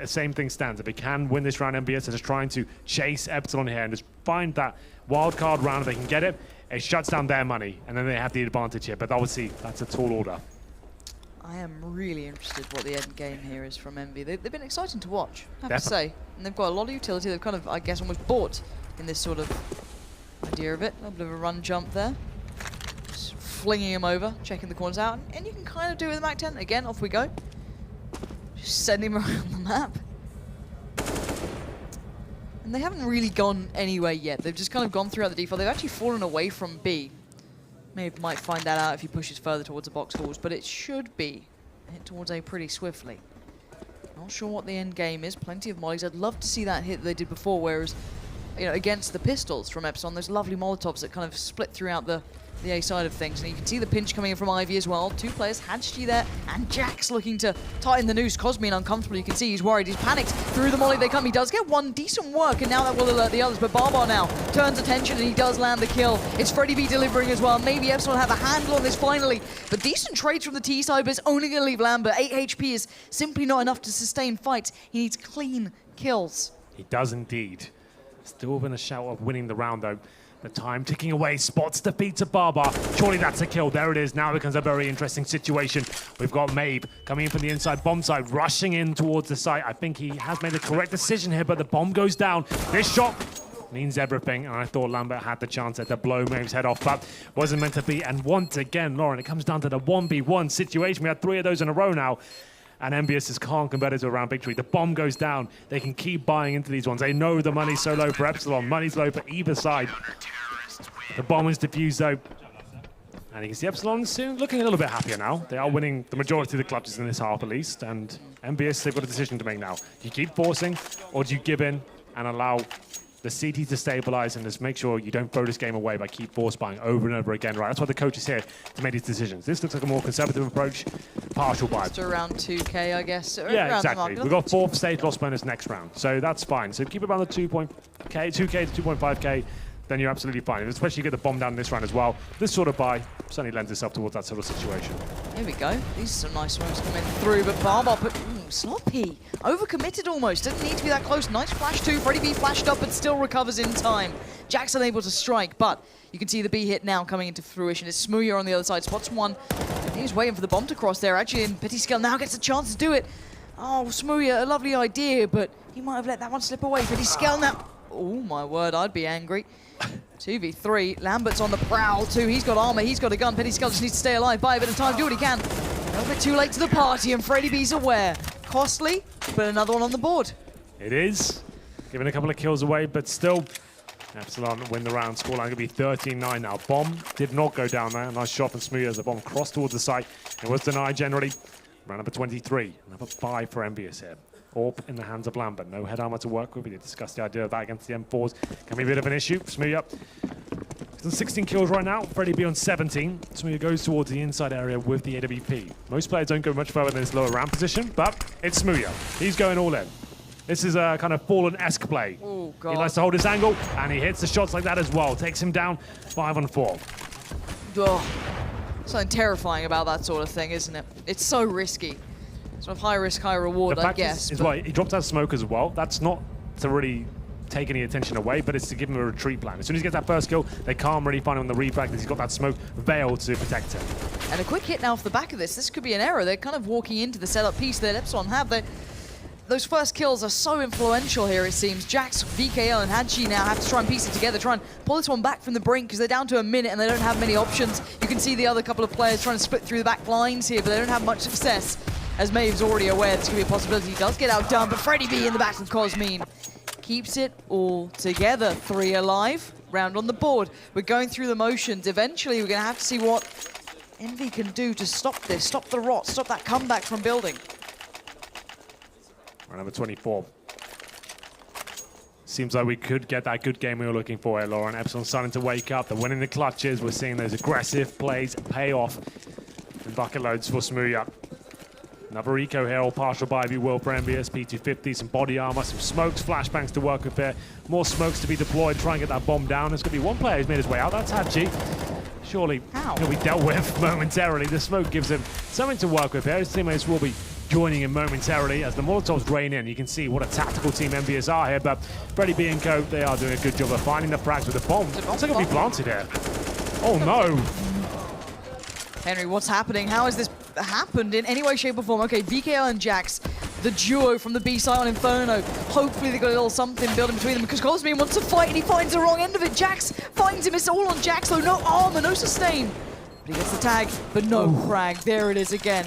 Same thing stands. If they can win this round, MBS are just trying to chase Epsilon here and just find that wild card round. If they can get it, it shuts down their money, and then they have the advantage here. But obviously, that's a tall order. I am really interested what the end game here is from Envy. They've been exciting to watch, I have to say. And they've got a lot of utility. They've kind of, I guess, almost bought in this sort of idea of it. A little bit of a run jump there. Just flinging him over, checking the corners out. And you can kind of do it with the MAC-10. Again, off we go. Just sending him around the map. And they haven't really gone anywhere yet. They've just kind of gone throughout the default. They've actually fallen away from B. Might find that out if he pushes further towards the box halls, but it should be hit towards A pretty swiftly. Not sure what the end game is. Plenty of mollies. I'd love to see that hit that they did before, whereas, you know, against the pistols from Epsilon, there's lovely Molotovs that kind of split throughout the A side of things. And you can see the pinch coming in from Ivy as well. 2 players, Hadshi there, and Jax looking to tighten the noose. Cosme uncomfortable. You can see he's worried. He's panicked. Through the molly they come. He does get one decent work, and now that will alert the others. But Barbar now turns attention, and he does land the kill. It's Freddie B delivering as well. Maybe Epsilon have a handle on this finally. But decent trades from the T side, but it's only going to leave Lambert. 8 HP is simply not enough to sustain fights. He needs clean kills. He does indeed. Still within a shout of winning the round, though. The time ticking away, spots defeats a Barbar. Surely that's a kill. There it is. Now it becomes a very interesting situation. We've got Mabe coming in from the inside bomb side, rushing in towards the site. I think he has made the correct decision here, but the bomb goes down. This shot means everything, and I thought Lambert had the chance to blow Mabe's head off, but wasn't meant to be. And once again, Lauren, it comes down to the 1v1 situation. We had 3 of those in a row now. And MBS just can't convert it to a round victory. The bomb goes down. They can keep buying into these ones. They know the money's so low for Epsilon. Money's low for either side. The bomb is defused though. And you can see Epsilon soon looking a little bit happier now. They are winning the majority of the clutches in this half at least. And MBS, they've got a decision to make now. Do you keep forcing, or do you give in and allow the CT to stabilize and just make sure you don't throw this game away by keep force buying over and over again, right? That's why the coach is here to make these decisions. This looks like a more conservative approach, partial buy. Just around 2k, I guess. Yeah, exactly. We've got 4th stage loss bonus next round, so that's fine. So keep it around the 2k to 2.5k, then you're absolutely fine. Especially you get the bomb down this round as well. This sort of buy certainly lends itself towards that sort of situation. Here we go. These are some nice ones coming through, but Barbar put sloppy. Overcommitted almost. Didn't need to be that close. Nice flash too. Freddie B flashed up, but still recovers in time. Jack's unable to strike, but you can see the B hit now coming into fruition. It's Smooya on the other side. Spots one. He's waiting for the bomb to cross there, actually, and PettySkull now gets a chance to do it. Oh, Smooya, a lovely idea, but he might have let that one slip away. PettySkull now. Oh, my word, I'd be angry. 2v3, Lambert's on the prowl too. He's got armor, he's got a gun. Petty Skull just needs to stay alive, buy a bit of time, do what he can. A little bit too late to the party, and Freddy B's aware. Costly, but another one on the board. It is. Giving a couple of kills away, but still, Epsilon win the round. Scoreline going to be 13-9 now. Bomb did not go down there. Nice shot from Smooya as the bomb crossed towards the site. It was denied generally. Round number 23. Another 5 for EnVyUs here. Orb in the hands of Lambert. No head armor to work with. We did discuss the idea of that against the M4s. Can be a bit of an issue. Smooya he's on 16 kills right now. Freddy B on 17. Smooya goes towards the inside area with the AWP. Most players don't go much further than this lower ramp position, but it's Smooya. He's going all in. This is a kind of Fallen-esque play. Oh, God. He likes to hold his angle, and he hits the shots like that as well. Takes him down 5 on 4. Oh, something terrifying about that sort of thing, isn't it? It's so risky. Sort of high risk, high reward, The I fact guess. is why he dropped out smoke as well. That's not to really take any attention away, but it's to give him a retreat plan. As soon as he gets that first kill, they can't really find him on the refrag because he's got that smoke veil to protect him. And a quick hit now off the back of this. This could be an error. They're kind of walking into the setup piece that Epsilon have. Those first kills are so influential here, it seems. Jax, VKL, and Hadji now have to try and piece it together, try and pull this one back from the brink because they're down to a minute and they don't have many options. You can see the other couple of players trying to split through the back lines here, but they don't have much success. As Maeve's already aware this could be a possibility. He does get outdone, but Freddy B in the back of Cosmine keeps it all together. 3 alive, round on the board. We're going through the motions. Eventually, we're going to have to see what Envy can do to stop this, stop the rot, stop that comeback from building. Round number 24. Seems like we could get that good game we were looking for here, Lauren. Epsilon starting to wake up. They're winning the clutches. We're seeing those aggressive plays pay off. And bucket loads for Smooya. Another eco here, all partial buy, if you will, for EnVyUs. P250, some body armor, some smokes, flashbangs to work with there. More smokes to be deployed, try and get that bomb down. There's going to be one player who's made his way out. That's Hadji. Surely he'll be dealt with momentarily. The smoke gives him something to work with here. His teammates will be joining him momentarily as the Molotovs drain in. You can see what a tactical team EnVyUs are here, but Freddy B and co, they are doing a good job of finding the frags with the bomb. It's going to be planted here. Oh no! Henry, what's happening? How has this happened in any way, shape, or form? Okay, VKL and Jax, the duo from the B side on Inferno. Hopefully they got a little something building between them because Cosmine wants to fight and he finds the wrong end of it. Jax finds him. It's all on Jax though. No armor, no sustain. But he gets the tag, but no frag. There it is again.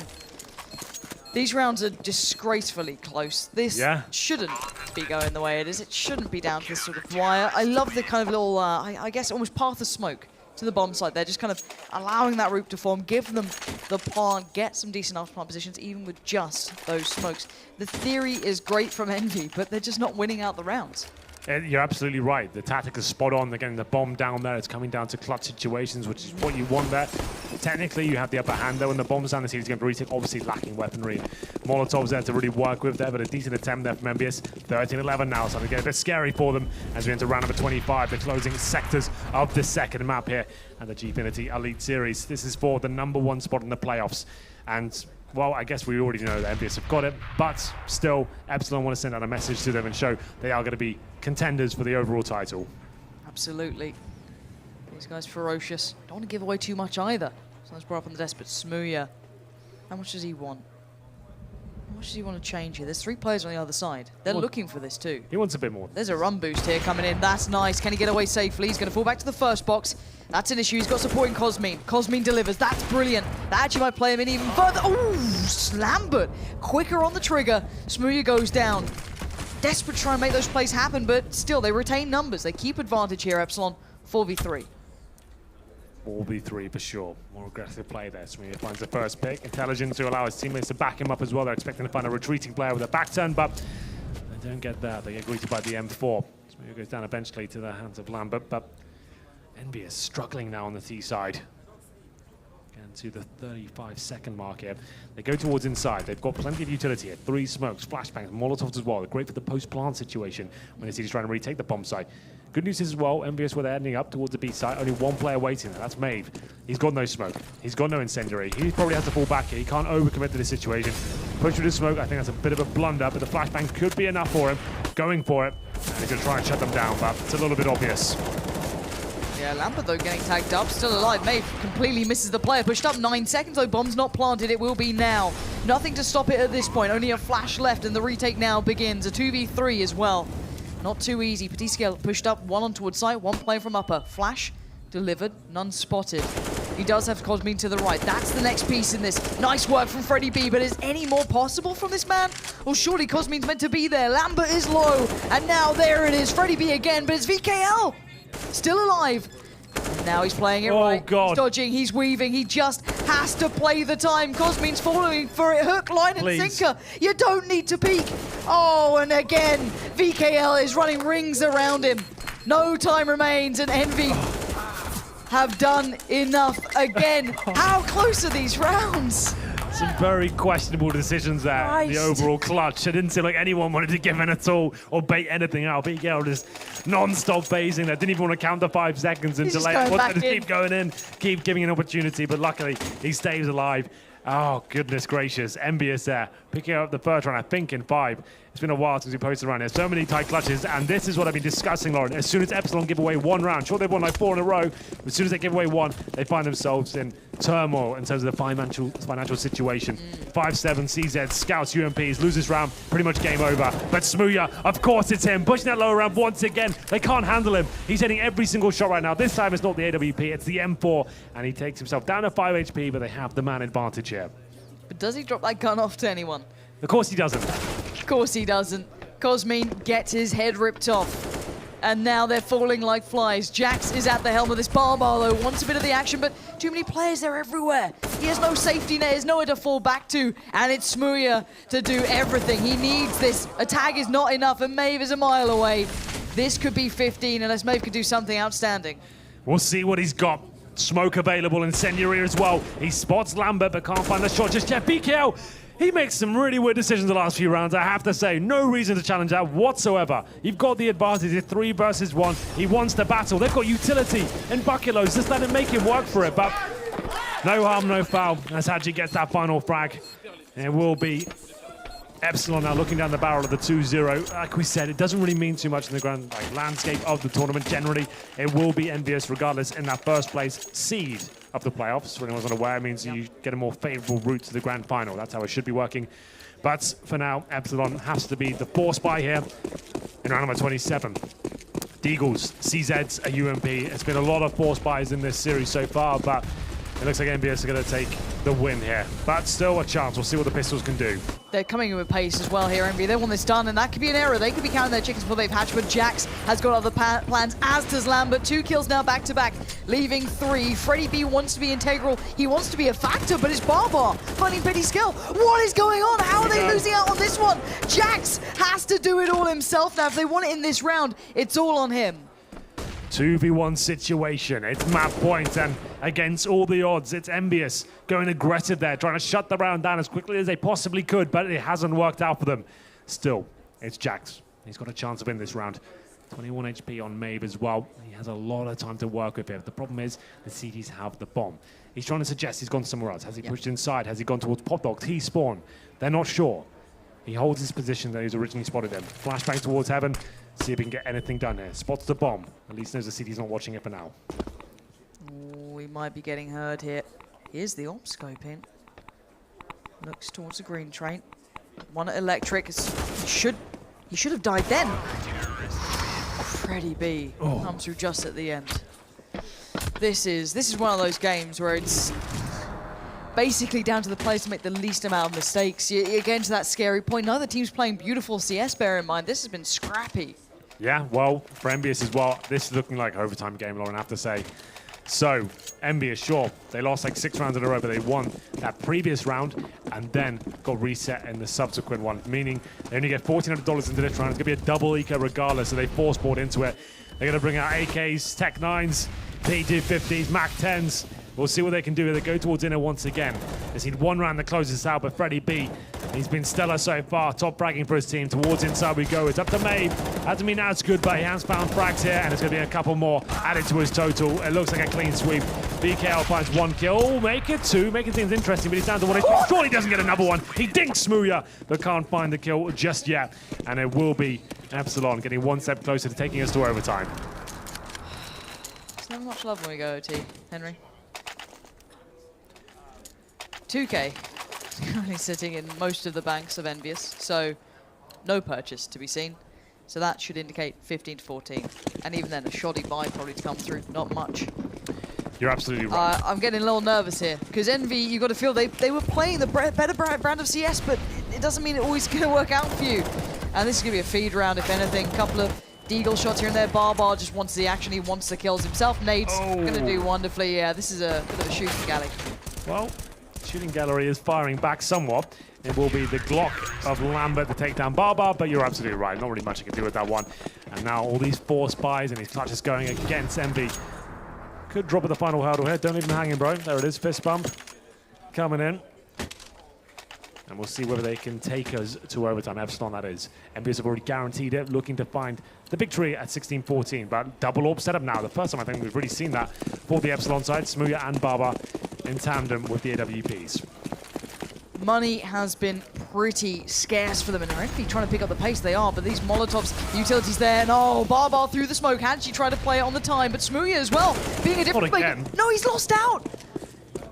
These rounds are disgracefully close. This shouldn't be going the way it is. It shouldn't be down to this sort of wire. I love the kind of little, I guess, almost path of smoke to the bomb site. They're just kind of allowing that route to form, give them the plant, get some decent after-plant positions, even with just those smokes. The theory is great from Envy, but they're just not winning out the rounds. You're absolutely right. The tactic is spot on. They're getting the bomb down there. It's coming down to clutch situations, which is what you want there. Technically, you have the upper hand there when the bomb's down. The series going to retake, obviously lacking weaponry. Molotovs there to really work with there, but a decent attempt there from EnVyUs. 13-11 now, so to get a bit scary for them as we enter round number 25, the closing sectors of the second map here and the Gfinity Elite Series. This is for the #1 spot in the playoffs. And well, I guess we already know that EnVyUs have got it, but still, Epsilon want to send out a message to them and show they are going to be contenders for the overall title. Absolutely. These guys ferocious. Don't want to give away too much either. Someone's brought up on the desk, but Smooya, how much does he want? How much does he want to change here? There's 3 players on the other side. They're looking for this too. He wants a bit more. There's a run boost here coming in. That's nice. Can he get away safely? He's going to fall back to the first box. That's an issue. He's got support in Cosmine. Cosmine delivers. That's brilliant. That actually might play him in even further. Ooh, Lambert. Quicker on the trigger. Smooya goes down. Desperate to try and make those plays happen, but still, they retain numbers. They keep advantage here, Epsilon. 4v3. 4v3 for sure. More aggressive play there. Smooya finds the first pick. Intelligent to allow his teammates to back him up as well. They're expecting to find a retreating player with a back turn, but they don't get that. They get greeted by the M4. Smooya goes down eventually to the hands of Lambert, but EnVyUs is struggling now on the T side. Again to the 35-second mark here. They go towards inside. They've got plenty of utility here. 3 smokes, flashbangs, Molotovs as well. They're great for the post-plant situation when the city's trying to retake the bomb site. Good news is as well, EnVyUs where they're ending up towards the B site. Only 1 player waiting there. That's Maeve. He's got no smoke. He's got no incendiary. He probably has to fall back here. He can't overcommit to this situation. Push with the smoke. I think that's a bit of a blunder, but the flashbang could be enough for him. Going for it. And he's going to try and shut them down, but it's a little bit obvious. Yeah, Lambert, though, getting tagged up. Still alive. Maeve completely misses the player. Pushed up 9 seconds, though. Bomb's not planted. It will be now. Nothing to stop it at this point. Only a flash left, and the retake now begins. A 2v3 as well. Not too easy. Petitskill pushed up, one on towards side, one playing from upper. Flash delivered, none spotted. He does have Cosmine to the right. That's the next piece in this. Nice work from Freddie B, but is any more possible from this man? Well, surely Cosmine's meant to be there. Lambert is low, and now there it is. Freddie B again, but it's VKL. Still alive. And now he's playing it right. God. He's dodging, he's weaving, he just has to play the time. Cosmine's following for it. Hook, line, and sinker. You don't need to peek. Oh, and again, VKL is running rings around him. No time remains, and Envy have done enough again. How close are these rounds? Some very questionable decisions there. Christ. The overall clutch. It didn't seem like anyone wanted to give in at all or bait anything out. BKL just non-stop phasing there. Didn't even want to count the 5 seconds and delay. Wanted to keep going in, keep giving an opportunity, but luckily he stays alive. Oh, goodness gracious. EnVyUs there. Picking up the first round, I think, in 5. It's been a while since we posted around here. So many tight clutches, and this is what I've been discussing, Lauren. As soon as Epsilon give away one round, sure they've won like 4 in a row, but as soon as they give away one, they find themselves in turmoil in terms of the financial situation. 5-7, CZ, Scouts, UMPs, lose this round, pretty much game over. But Smooya, of course it's him, pushing that lower round once again. They can't handle him. He's hitting every single shot right now. This time it's not the AWP, it's the M4, and he takes himself down to 5 HP, but they have the man advantage here. But does he drop that gun off to anyone? Of course he doesn't. Of course he doesn't. Cosmine gets his head ripped off. And now they're falling like flies. Jax is at the helm of this Barbar, though. Wants a bit of the action, but too many players there everywhere. He has no safety net. There's nowhere to fall back to. And it's Smooya to do everything. He needs this. A tag is not enough, and Maeve is a mile away. This could be 15, unless Maeve could do something outstanding. We'll see what he's got. Smoke available, Incendiary as well. He spots Lambert, but can't find the shot just yet. BKL, he makes some really weird decisions the last few rounds, I have to say. No reason to challenge that whatsoever. You've got the advantage. It's 3 versus 1. He wants to battle. They've got utility and bucket loads. Just let him make him work for it, but no harm, no foul. As Hadji gets that final frag. It will be Epsilon now looking down the barrel of the 2-0. Like we said, it doesn't really mean too much in the grand landscape of the tournament. Generally, it will be EnVyUs regardless in that first place seed of the playoffs. For anyone's unaware, it means you get a more favorable route to the grand final. That's how it should be working. But for now, Epsilon has to be the force buy here in round number 27. Deagles, CZ's, a UMP. It's been a lot of force buys in this series so far, but it looks like EnVyUs are going to take the win here. But still a chance. We'll see what the Pistols can do. They're coming in with pace as well here, Envy. They want this done, and that could be an error. They could be counting their chickens before they've hatched, but Jax has got other plans, as does Lambert. 2 kills now back-to-back, leaving 3. Freddie B wants to be integral. He wants to be a factor, but it's Barbar finding Petitskill. What is going on? How are they losing out on this one? Jax has to do it all himself now. If they want it in this round, it's all on him. 2v1 situation. It's map point, and against all the odds, it's EnVyUs going aggressive there, trying to shut the round down as quickly as they possibly could, but it hasn't worked out for them. Still, it's Jax. He's got a chance to win this round. 21 HP on Maeve as well. He has a lot of time to work with here. The problem is the CDs have the bomb. He's trying to suggest he's gone somewhere else. Has he pushed inside? Has he gone towards Pop Dog? T-spawn. They're not sure. He holds his position that he's originally spotted him. Flashbang towards heaven. See if he can get anything done here. Spots the bomb. At least knows the CD's not watching it for now. We might be getting heard here. Here's the op scope in. Looks towards the green train. One at electric. He should have died then. Freddie B comes through just at the end. This is one of those games where it's basically down to the players to make the least amount of mistakes. You're getting to that scary point. Neither team's playing beautiful CS, bear in mind. This has been scrappy. Yeah, well, for EnVyUs as well, this is looking like an overtime game, Lauren, I have to say. So, EnVyUs, sure, they lost like 6 rounds in a row, but they won that previous round and then got reset in the subsequent one, meaning they only get $1,400 into this round. It's going to be a double eco regardless, so they force bought into it. They're going to bring out AKs, Tech 9s, P250s, Mac 10s. We'll see what they can do. They go towards inner once again. They need 1 round to close this out, but Freddie B, he's been stellar so far. Top fragging for his team. Towards inside we go. It's up to Maeve. Hasn't been as good, but he has found frags here, and it's going to be a couple more added to his total. It looks like a clean sweep. BKL finds 1 kill. Oh, make it 2. Making things interesting, but he's down to 1 HP. Surely doesn't get another one. He dinks Smooya, but can't find the kill just yet. And it will be Epsilon getting 1 step closer to taking us to overtime. There's not much love when we go OT, Henry. 2K is currently sitting in most of the banks of EnVyUs, so no purchase to be seen. So that should indicate 15-14. And even then, a shoddy buy probably to come through. Not much. You're absolutely right. I'm getting a little nervous here, because EnVy, you got to feel they were playing the better brand of CS, but it doesn't mean it always going to work out for you. And this is going to be a feed round, if anything. A couple of deagle shots here and there. Barbar just wants the action. He wants the kills himself. Nade's going to do wonderfully. Yeah, this is a bit of a shooting galley. Well, shooting gallery is firing back somewhat. It will be the Glock of Lambert to take down Barbar, but you're absolutely right. Not really much you can do with that one. And now all these force buys and his clutches going against EnVy. Could drop at the final hurdle here. Don't leave him hanging, bro. There it is, fist bump. Coming in. And we'll see whether they can take us to overtime. Epsilon, that is. EnVyUs have already guaranteed it, looking to find the victory at 16-14. But double orb setup now. The first time I think we've really seen that for the Epsilon side. Smooya and Barbar in tandem with the AWPs. Money has been pretty scarce for them, and they're actually trying to pick up the pace. They are, but these Molotovs, utilities there, and Barbar through the smoke. Had she tried to play it on the time, but Smooya as well, being a different player. No, he's lost out!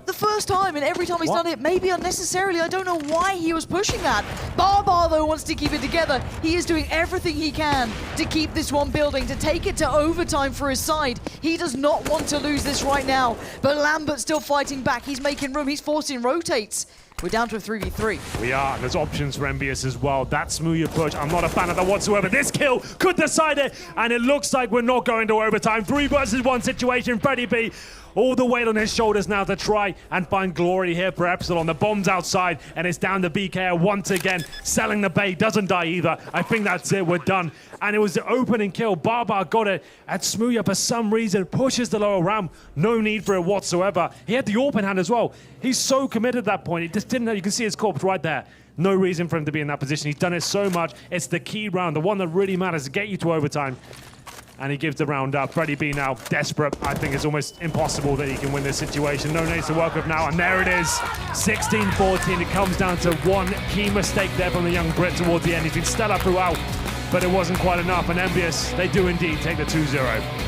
The first time, and every time he's done it, maybe unnecessarily. I don't know why he was pushing that. Barbar, though, wants to keep it together. He is doing everything he can to keep this one building, to take it to overtime for his side. He does not want to lose this right now, but Lambert's still fighting back. He's making room. He's forcing rotates. We're down to a 3v3. We are, and there's options for EnVyUs as well. That Smooya push, I'm not a fan of that whatsoever. This kill could decide it, and it looks like we're not going to overtime. 3 versus 1 situation. Freddie B, all the weight on his shoulders now to try and find glory here for Epsilon. The bomb's outside, and it's down to BK once again. Selling the bait, doesn't die either. I think that's it, we're done. And it was the opening kill. Barbar got it, and Smooya, for some reason, pushes the lower ramp. No need for it whatsoever. He had the AWP in hand as well. He's so committed at that point. He just didn't know. You can see his corpse right there. No reason for him to be in that position. He's done it so much. It's the key round, the one that really matters to get you to overtime. And he gives the round up. Freddie B now desperate. I think it's almost impossible that he can win this situation. No nades to work with now, and there it is. 16-14. It comes down to one key mistake there from the young Brit towards the end. He's been stellar throughout, but it wasn't quite enough. And EnVyUs, they do indeed take the 2-0.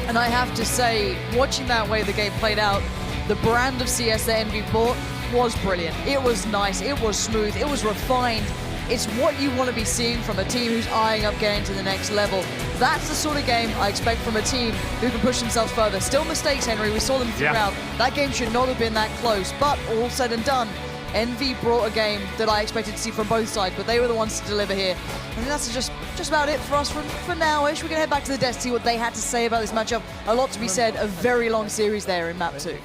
And I have to say, watching that way the game played out, the brand of CS that EnVy bought was brilliant. It was nice, it was smooth, it was refined. It's what you want to be seeing from a team who's eyeing up getting to the next level. That's the sort of game I expect from a team who can push themselves further. Still mistakes, Henry, we saw them throughout. Yeah. That game should not have been that close, but all said and done, EnVy brought a game that I expected to see from both sides, but they were the ones to deliver here. I think that's just about it for us for now-ish. We're going to head back to the desk to see what they had to say about this matchup. A lot to be said, a very long series there in map 2.